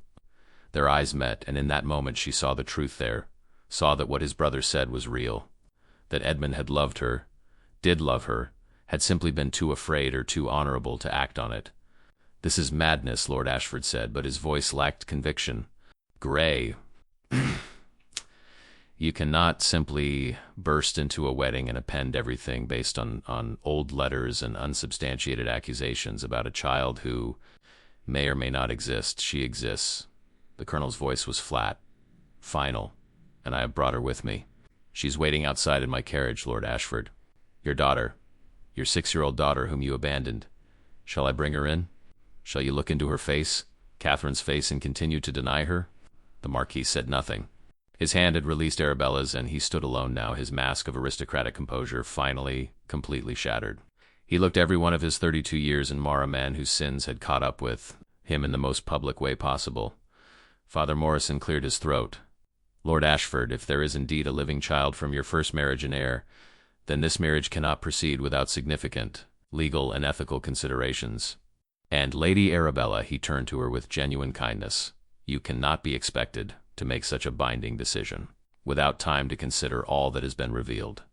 Their eyes met, and in that moment she saw the truth there, saw that what his brother said was real, that Edmund had loved her, did love her, had simply been too afraid or too honorable to act on it. "This is madness," Lord Ashford said, but his voice lacked conviction. "Grey, you cannot simply burst into a wedding and append everything based on old letters and unsubstantiated accusations about a child who may or may not exist. She exists." The colonel's voice was flat, final, "and I have brought her with me. She's waiting outside in my carriage, Lord Ashford. Your daughter, your 6-year-old daughter whom you abandoned. Shall I bring her in? Shall you look into her face, Catherine's face, and continue to deny her?" The Marquis said nothing. His hand had released Arabella's, and he stood alone now, his mask of aristocratic composure finally completely shattered. He looked every one of his 32 years in Mar, a man whose sins had caught up with him in the most public way possible. Father Morrison cleared his throat. "Lord Ashford, if there is indeed a living child from your first marriage and heir, then this marriage cannot proceed without significant legal and ethical considerations. And Lady Arabella," he turned to her with genuine kindness, "you cannot be expected to make such a binding decision without time to consider all that has been revealed."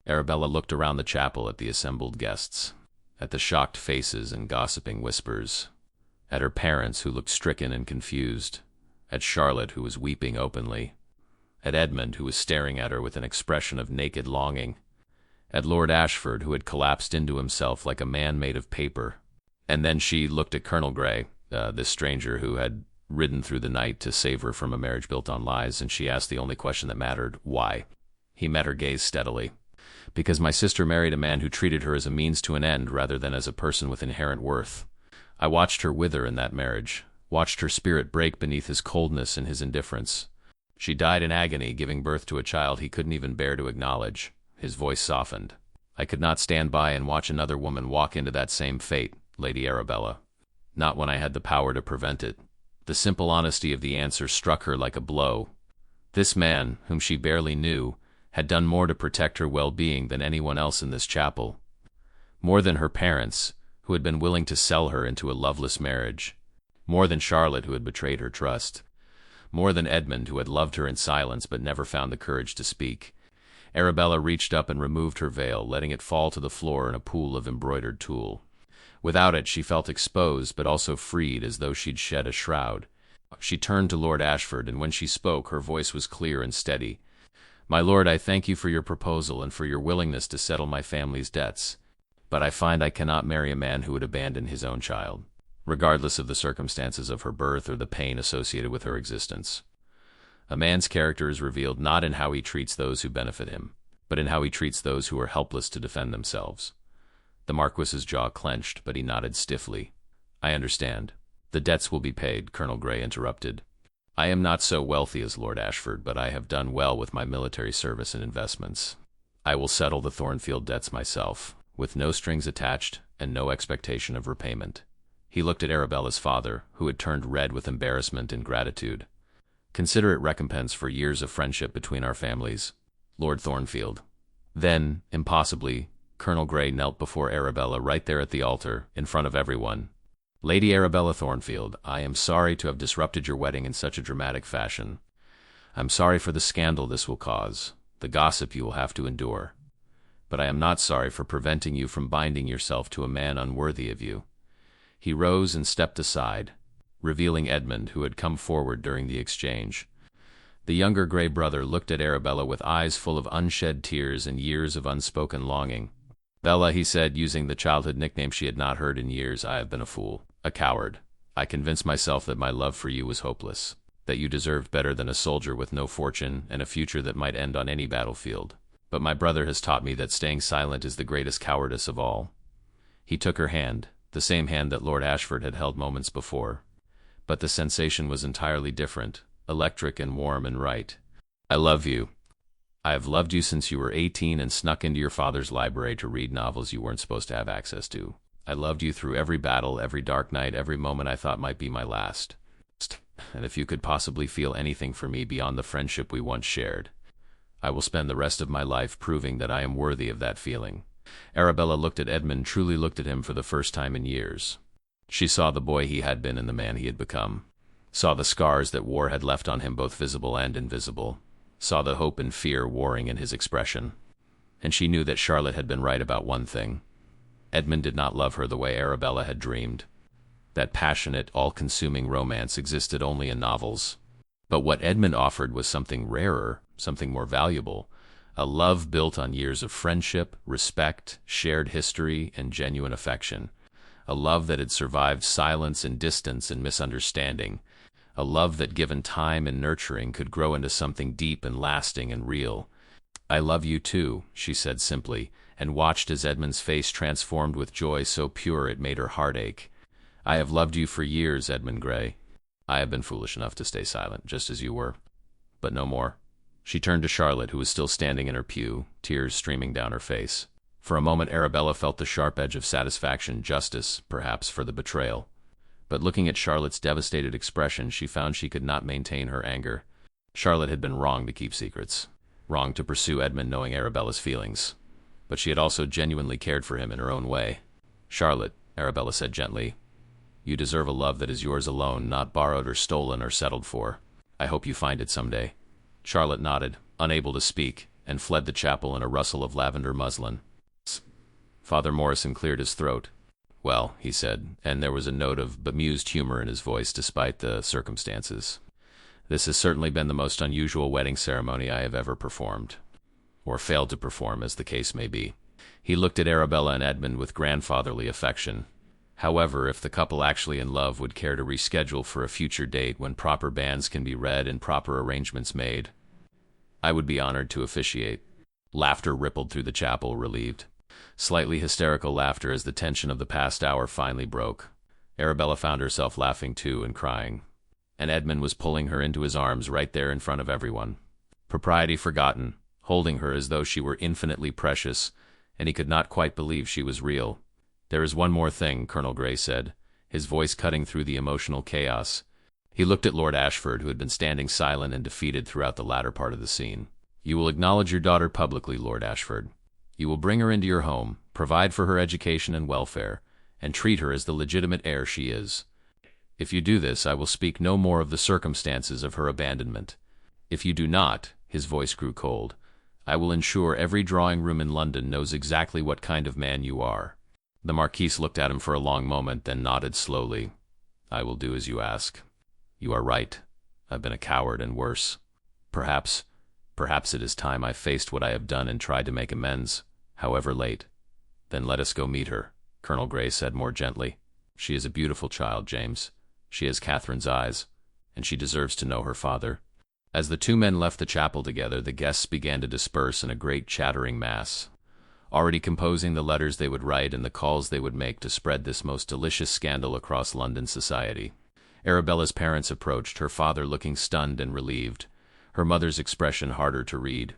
Arabella looked around the chapel at the assembled guests, at the shocked faces and gossiping whispers, at her parents who looked stricken and confused, at Charlotte who was weeping openly, at Edmund who was staring at her with an expression of naked longing, at Lord Ashford who had collapsed into himself like a man made of paper. And then she looked at Colonel Grey, this stranger who had ridden through the night to save her from a marriage built on lies, and she asked the only question that mattered: why? He met her gaze steadily. "Because my sister married a man who treated her as a means to an end rather than as a person with inherent worth. I watched her wither in that marriage, watched her spirit break beneath his coldness and his indifference. She died in agony, giving birth to a child he couldn't even bear to acknowledge." His voice softened. "I could not stand by and watch another woman walk into that same fate, Lady Arabella. Not when I had the power to prevent it." The simple honesty of the answer struck her like a blow. This man, whom she barely knew, had done more to protect her well-being than anyone else in this chapel. More than her parents, who had been willing to sell her into a loveless marriage. More than Charlotte, who had betrayed her trust. More than Edmund, who had loved her in silence but never found the courage to speak. Arabella reached up and removed her veil, letting it fall to the floor in a pool of embroidered tulle. Without it, she felt exposed, but also freed, as though she'd shed a shroud. She turned to Lord Ashford, and when she spoke, her voice was clear and steady. "My lord, I thank you for your proposal and for your willingness to settle my family's debts. But I find I cannot marry a man who would abandon his own child, regardless of the circumstances of her birth or the pain associated with her existence. A man's character is revealed not in how he treats those who benefit him, but in how he treats those who are helpless to defend themselves." The Marquis's jaw clenched, but he nodded stiffly. "I understand. The debts will be paid," Colonel Grey interrupted. "I am not so wealthy as Lord Ashford, but I have done well with my military service and investments. I will settle the Thornfield debts myself, with no strings attached and no expectation of repayment." He looked at Arabella's father, who had turned red with embarrassment and gratitude. "Consider it recompense for years of friendship between our families, Lord Thornfield." Then, impossibly, Colonel Grey knelt before Arabella right there at the altar, in front of everyone. "Lady Arabella Thornfield, I am sorry to have disrupted your wedding in such a dramatic fashion. I'm sorry for the scandal this will cause, the gossip you will have to endure. But I am not sorry for preventing you from binding yourself to a man unworthy of you." He rose and stepped aside, revealing Edmund, who had come forward during the exchange. The younger Grey brother looked at Arabella with eyes full of unshed tears and years of unspoken longing. "Bella," he said, using the childhood nickname she had not heard in years, "I have been a fool, a coward. I convinced myself that my love for you was hopeless, that you deserved better than a soldier with no fortune and a future that might end on any battlefield. But my brother has taught me that staying silent is the greatest cowardice of all." He took her hand, the same hand that Lord Ashford had held moments before. But the sensation was entirely different, electric and warm and right. "I love you. I have loved you since you were 18 and snuck into your father's library to read novels you weren't supposed to have access to. I loved you through every battle, every dark night, every moment I thought might be my last. And if you could possibly feel anything for me beyond the friendship we once shared, I will spend the rest of my life proving that I am worthy of that feeling." Arabella looked at Edmund, truly looked at him for the first time in years. She saw the boy he had been and the man he had become. Saw the scars that war had left on him, both visible and invisible. Saw the hope and fear warring in his expression. And she knew that Charlotte had been right about one thing. Edmund did not love her the way Arabella had dreamed. That passionate, all-consuming romance existed only in novels. But what Edmund offered was something rarer, something more valuable, a love built on years of friendship, respect, shared history, and genuine affection. A love that had survived silence and distance and misunderstanding. A love that, given time and nurturing, could grow into something deep and lasting and real. "I love you too," she said simply, and watched as Edmund's face transformed with joy so pure it made her heart ache. "I have loved you for years, Edmund Gray. I have been foolish enough to stay silent, just as you were. But no more." She turned to Charlotte, who was still standing in her pew, tears streaming down her face. For a moment Arabella felt the sharp edge of satisfaction, justice, perhaps, for the betrayal. But looking at Charlotte's devastated expression, she found she could not maintain her anger. Charlotte had been wrong to keep secrets, wrong to pursue Edmund knowing Arabella's feelings. But she had also genuinely cared for him in her own way. "Charlotte," Arabella said gently, "you deserve a love that is yours alone, not borrowed or stolen or settled for. I hope you find it someday." Charlotte nodded, unable to speak, and fled the chapel in a rustle of lavender muslin. Father Morrison cleared his throat. "Well," he said, and there was a note of bemused humor in his voice despite the circumstances, "this has certainly been the most unusual wedding ceremony I have ever performed. Or failed to perform, as the case may be." He looked at Arabella and Edmund with grandfatherly affection. "However, if the couple actually in love would care to reschedule for a future date when proper banns can be read and proper arrangements made, I would be honored to officiate." Laughter rippled through the chapel, relieved. Slightly hysterical laughter as the tension of the past hour finally broke. Arabella found herself laughing too and crying. And Edmund was pulling her into his arms right there in front of everyone. Propriety forgotten, holding her as though she were infinitely precious, and he could not quite believe she was real. "There is one more thing," Colonel Grey said, his voice cutting through the emotional chaos. He looked at Lord Ashford, who had been standing silent and defeated throughout the latter part of the scene. "You will acknowledge your daughter publicly, Lord Ashford. You will bring her into your home, provide for her education and welfare, and treat her as the legitimate heir she is. If you do this, I will speak no more of the circumstances of her abandonment. If you do not," his voice grew cold, "I will ensure every drawing-room in London knows exactly what kind of man you are." The Marquise looked at him for a long moment, then nodded slowly. "I will do as you ask. You are right. I've been a coward, and worse. Perhaps it is time I faced what I have done and tried to make amends, however late." "Then let us go meet her," Colonel Grey said more gently. "She is a beautiful child, James. She has Catherine's eyes, and she deserves to know her father." As the two men left the chapel together, the guests began to disperse in a great chattering mass, already composing the letters they would write and the calls they would make to spread this most delicious scandal across London society. Arabella's parents approached, her father looking stunned and relieved, her mother's expression harder to read.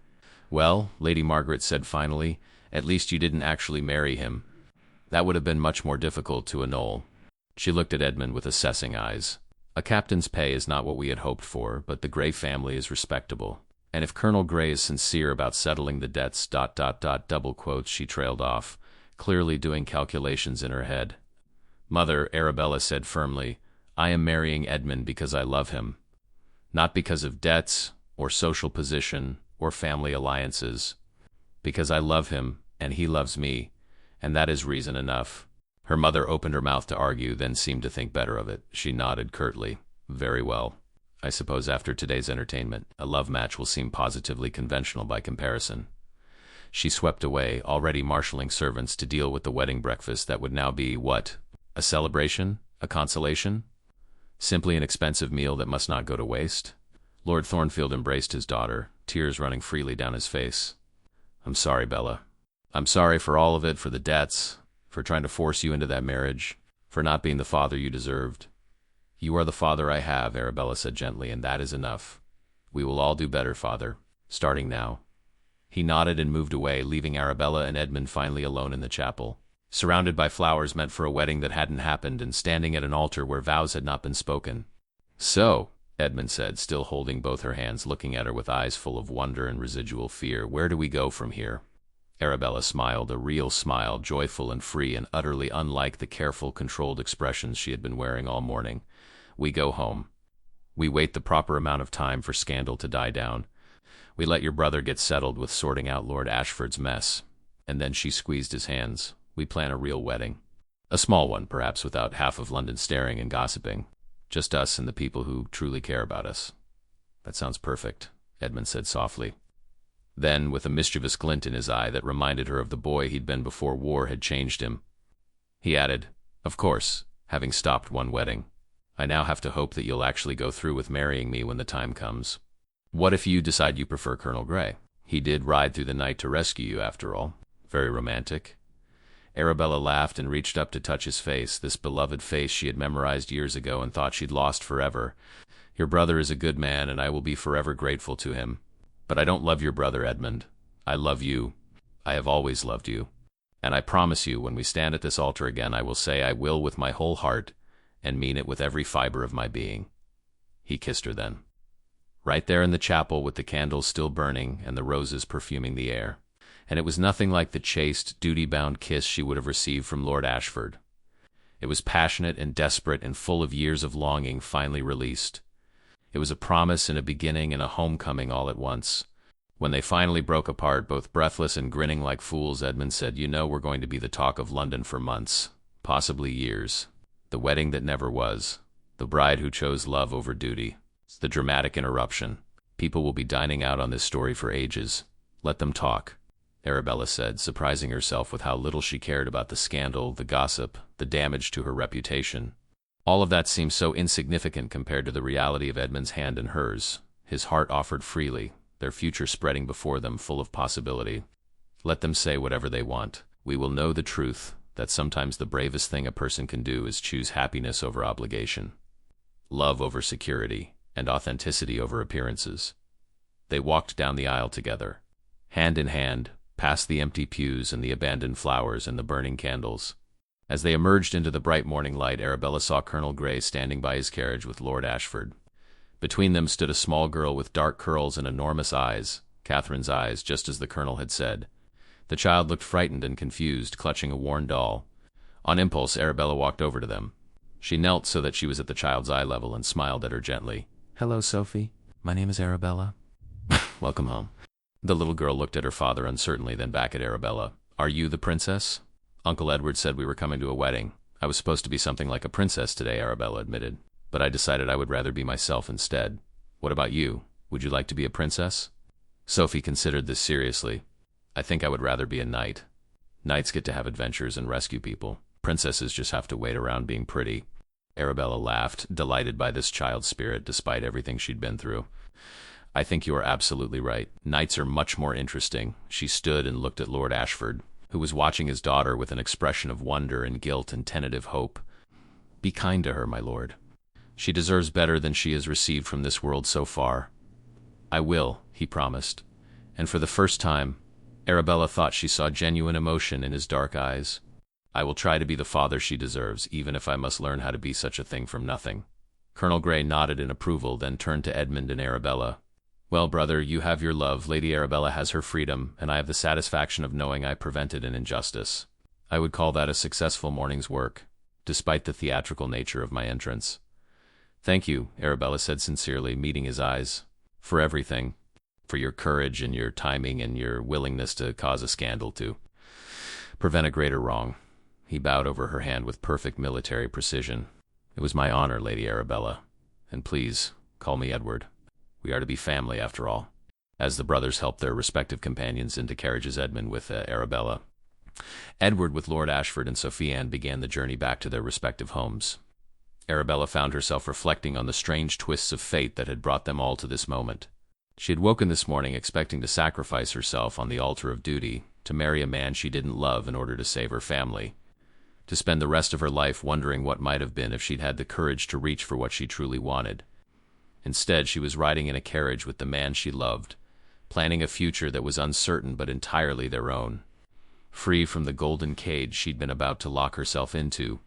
"Well," Lady Margaret said finally, "at least you didn't actually marry him. That would have been much more difficult to annul." She looked at Edmund with assessing eyes. "A captain's pay is not what we had hoped for, but the Grey family is respectable. And if Colonel Grey is sincere about settling the debts, ... double quotes," she trailed off, clearly doing calculations in her head. "Mother," Arabella said firmly, "I am marrying Edmund because I love him. Not because of debts, or social position, or family alliances. Because I love him, and he loves me, and that is reason enough." Her mother opened her mouth to argue, then seemed to think better of it. She nodded curtly. "Very well. I suppose after today's entertainment, a love match will seem positively conventional by comparison." She swept away, already marshalling servants to deal with the wedding breakfast that would now be, what? A celebration? A consolation? Simply an expensive meal that must not go to waste? Lord Thornfield embraced his daughter, tears running freely down his face. "I'm sorry, Bella. I'm sorry for all of it, for the debts, for trying to force you into that marriage, for not being the father you deserved. You are the father I have," Arabella said gently, "and that is enough. We will all do better, father, starting now." He nodded and moved away, leaving Arabella and Edmund finally alone in the chapel, surrounded by flowers meant for a wedding that hadn't happened and standing at an altar where vows had not been spoken. "So," Edmund said, still holding both her hands, looking at her with eyes full of wonder and residual fear. Where do we go from here? Arabella smiled, a real smile, joyful and free and utterly unlike the careful, controlled expressions she had been wearing all morning. We go home. We wait the proper amount of time for scandal to die down. We let your brother get settled with sorting out Lord Ashford's mess. And then she squeezed his hands. We plan a real wedding. A small one, perhaps, without half of London staring and gossiping. Just us and the people who truly care about us. That sounds perfect, Edmund said softly. Then, with a mischievous glint in his eye that reminded her of the boy he'd been before war had changed him, he added, of course, having stopped one wedding, I now have to hope that you'll actually go through with marrying me when the time comes. What if you decide you prefer Colonel Grey? He did ride through the night to rescue you, after all. Very romantic. Arabella laughed and reached up to touch his face, this beloved face she had memorized years ago and thought she'd lost forever. Your brother is a good man, and I will be forever grateful to him. But I don't love your brother, Edmund. I love you. I have always loved you. And I promise you, when we stand at this altar again, I will say I will with my whole heart, and mean it with every fiber of my being. He kissed her then. Right there in the chapel, with the candles still burning and the roses perfuming the air. And it was nothing like the chaste, duty-bound kiss she would have received from Lord Ashford. It was passionate and desperate and full of years of longing finally released. It was a promise and a beginning and a homecoming all at once. When they finally broke apart, both breathless and grinning like fools, Edmund said, you know we're going to be the talk of London for months, possibly years. The wedding that never was. The bride who chose love over duty. The dramatic interruption. People will be dining out on this story for ages. Let them talk, Arabella said, surprising herself with how little she cared about the scandal, the gossip, the damage to her reputation. All of that seemed so insignificant compared to the reality of Edmund's hand in hers, his heart offered freely, their future spreading before them full of possibility. Let them say whatever they want. We will know the truth, that sometimes the bravest thing a person can do is choose happiness over obligation, love over security, and authenticity over appearances. They walked down the aisle together, hand in hand, past the empty pews and the abandoned flowers and the burning candles. As they emerged into the bright morning light, Arabella saw Colonel Grey standing by his carriage with Lord Ashford. Between them stood a small girl with dark curls and enormous eyes, Catherine's eyes, just as the colonel had said. The child looked frightened and confused, clutching a worn doll. On impulse, Arabella walked over to them. She knelt so that she was at the child's eye level and smiled at her gently. Hello, Sophie. My name is Arabella. Welcome home. The little girl looked at her father uncertainly, then back at Arabella. Are you the princess? Uncle Edward said we were coming to a wedding. I was supposed to be something like a princess today, Arabella admitted. But I decided I would rather be myself instead. What about you? Would you like to be a princess? Sophie considered this seriously. I think I would rather be a knight. Knights get to have adventures and rescue people. Princesses just have to wait around being pretty. Arabella laughed, delighted by this child's spirit despite everything she'd been through. I think you are absolutely right. Knights are much more interesting. She stood and looked at Lord Ashford, who was watching his daughter with an expression of wonder and guilt and tentative hope. Be kind to her, my lord. She deserves better than she has received from this world so far. I will, he promised. And for the first time, Arabella thought she saw genuine emotion in his dark eyes. I will try to be the father she deserves, even if I must learn how to be such a thing from nothing. Colonel Grey nodded in approval, then turned to Edmund and Arabella. Well, brother, you have your love, Lady Arabella has her freedom, and I have the satisfaction of knowing I prevented an injustice. I would call that a successful morning's work, despite the theatrical nature of my entrance. Thank you, Arabella said sincerely, meeting his eyes. For everything. For your courage and your timing and your willingness to cause a scandal to prevent a greater wrong. He bowed over her hand with perfect military precision. It was my honor, Lady Arabella. And please, call me Edward. We are to be family, after all. As the brothers helped their respective companions into carriages, Edmund with Arabella, Edward with Lord Ashford, and Sophie Anne began the journey back to their respective homes. Arabella found herself reflecting on the strange twists of fate that had brought them all to this moment. She had woken this morning expecting to sacrifice herself on the altar of duty, to marry a man she didn't love in order to save her family, to spend the rest of her life wondering what might have been if she'd had the courage to reach for what she truly wanted. Instead, she was riding in a carriage with the man she loved, planning a future that was uncertain but entirely their own. Free from the golden cage she'd been about to lock herself into,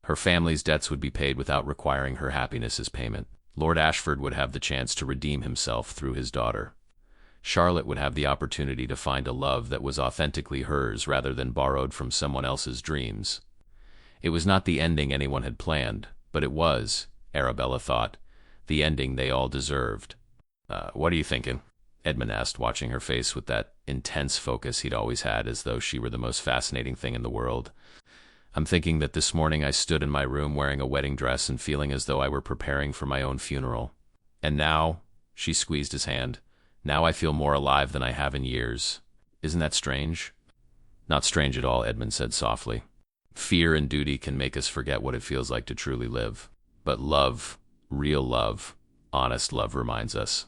her family's debts would be paid without requiring her happiness as payment. Lord Ashford would have the chance to redeem himself through his daughter. Charlotte would have the opportunity to find a love that was authentically hers rather than borrowed from someone else's dreams. It was not the ending anyone had planned, but it was, Arabella thought, the ending they all deserved. What are you thinking?" Edmund asked, watching her face with that intense focus he'd always had, as though she were the most fascinating thing in the world. "I'm thinking that this morning I stood in my room wearing a wedding dress and feeling as though I were preparing for my own funeral. And now," she squeezed his hand, "now I feel more alive than I have in years. Isn't that strange?" "Not strange at all," Edmund said softly. "Fear and duty can make us forget what it feels like to truly live. But love, real love, honest love reminds us."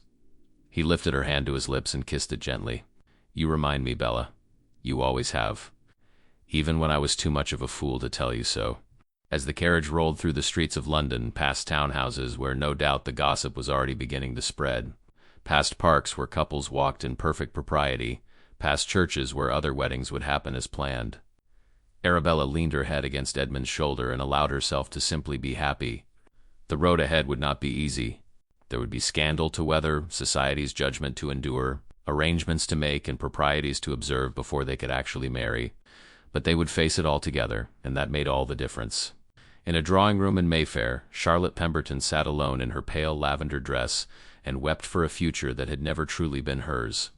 He lifted her hand to his lips and kissed it gently. "You remind me, Bella. You always have. Even when I was too much of a fool to tell you so." As the carriage rolled through the streets of London, past townhouses where no doubt the gossip was already beginning to spread, past parks where couples walked in perfect propriety, past churches where other weddings would happen as planned, Arabella leaned her head against Edmund's shoulder and allowed herself to simply be happy. The road ahead would not be easy. There would be scandal to weather, society's judgment to endure, arrangements to make, and proprieties to observe before they could actually marry. But they would face it all together, and that made all the difference. In a drawing room in Mayfair, Charlotte Pemberton sat alone in her pale lavender dress and wept for a future that had never truly been hers,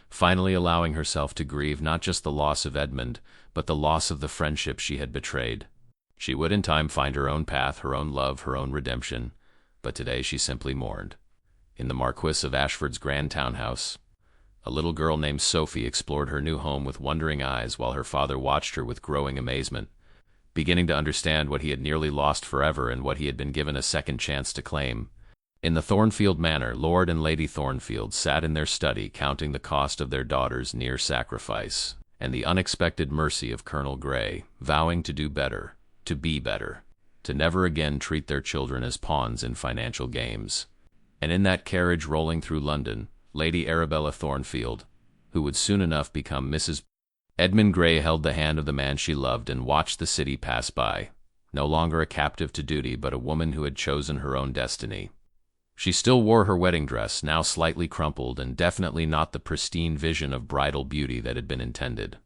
finally allowing herself to grieve not just the loss of Edmund, but the loss of the friendship she had betrayed. She would in time find her own path, her own love, her own redemption, but today she simply mourned. In the Marquis of Ashford's grand townhouse, a little girl named Sophie explored her new home with wondering eyes while her father watched her with growing amazement, beginning to understand what he had nearly lost forever and what he had been given a second chance to claim. In the Thornfield Manor, Lord and Lady Thornfield sat in their study counting the cost of their daughter's near sacrifice and the unexpected mercy of Colonel Grey, vowing to do better, to be better, to never again treat their children as pawns in financial games. And in that carriage rolling through London, Lady Arabella Thornfield, who would soon enough become Mrs. Edmund Grey, held the hand of the man she loved and watched the city pass by, no longer a captive to duty but a woman who had chosen her own destiny. She still wore her wedding dress, now slightly crumpled and definitely not the pristine vision of bridal beauty that had been intended.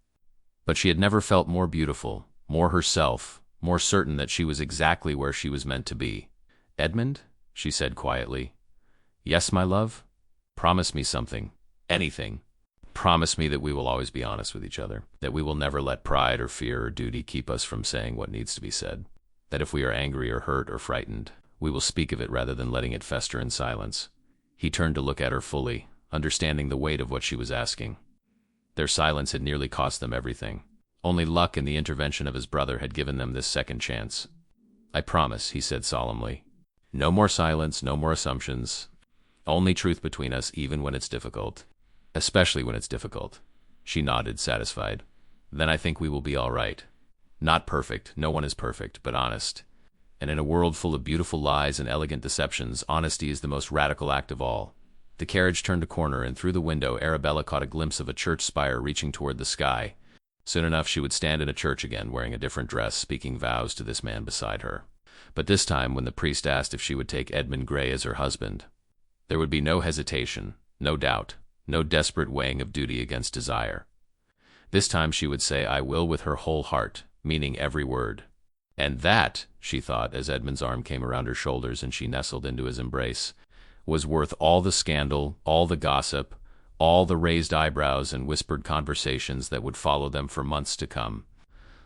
But she had never felt more beautiful, more herself, more certain that she was exactly where she was meant to be. "Edmund," she said quietly. "Yes, my love? Promise me something. Anything. Promise me that we will always be honest with each other, that we will never let pride or fear or duty keep us from saying what needs to be said, that if we are angry or hurt or frightened, we will speak of it rather than letting it fester in silence." He turned to look at her fully, understanding the weight of what she was asking. Their silence had nearly cost them everything. Only luck and the intervention of his brother had given them this second chance. "I promise," he said solemnly. "No more silence, no more assumptions. Only truth between us, even when it's difficult. Especially when it's difficult." She nodded, satisfied. "Then I think we will be all right. Not perfect, no one is perfect, but honest. And in a world full of beautiful lies and elegant deceptions, honesty is the most radical act of all." The carriage turned a corner, and through the window Arabella caught a glimpse of a church spire reaching toward the sky. Soon enough she would stand in a church again, wearing a different dress, speaking vows to this man beside her. But this time, when the priest asked if she would take Edmund Grey as her husband, there would be no hesitation, no doubt, no desperate weighing of duty against desire. This time she would say, "I will," with her whole heart, meaning every word. And that, she thought, as Edmund's arm came around her shoulders and she nestled into his embrace, was worth all the scandal, all the gossip, all the raised eyebrows and whispered conversations that would follow them for months to come.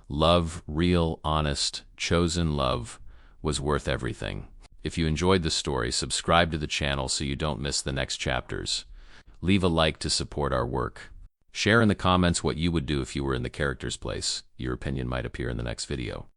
Love, real, honest, chosen love, was worth everything. If you enjoyed the story, subscribe to the channel so you don't miss the next chapters. Leave a like to support our work. Share in the comments what you would do if you were in the character's place. Your opinion might appear in the next video.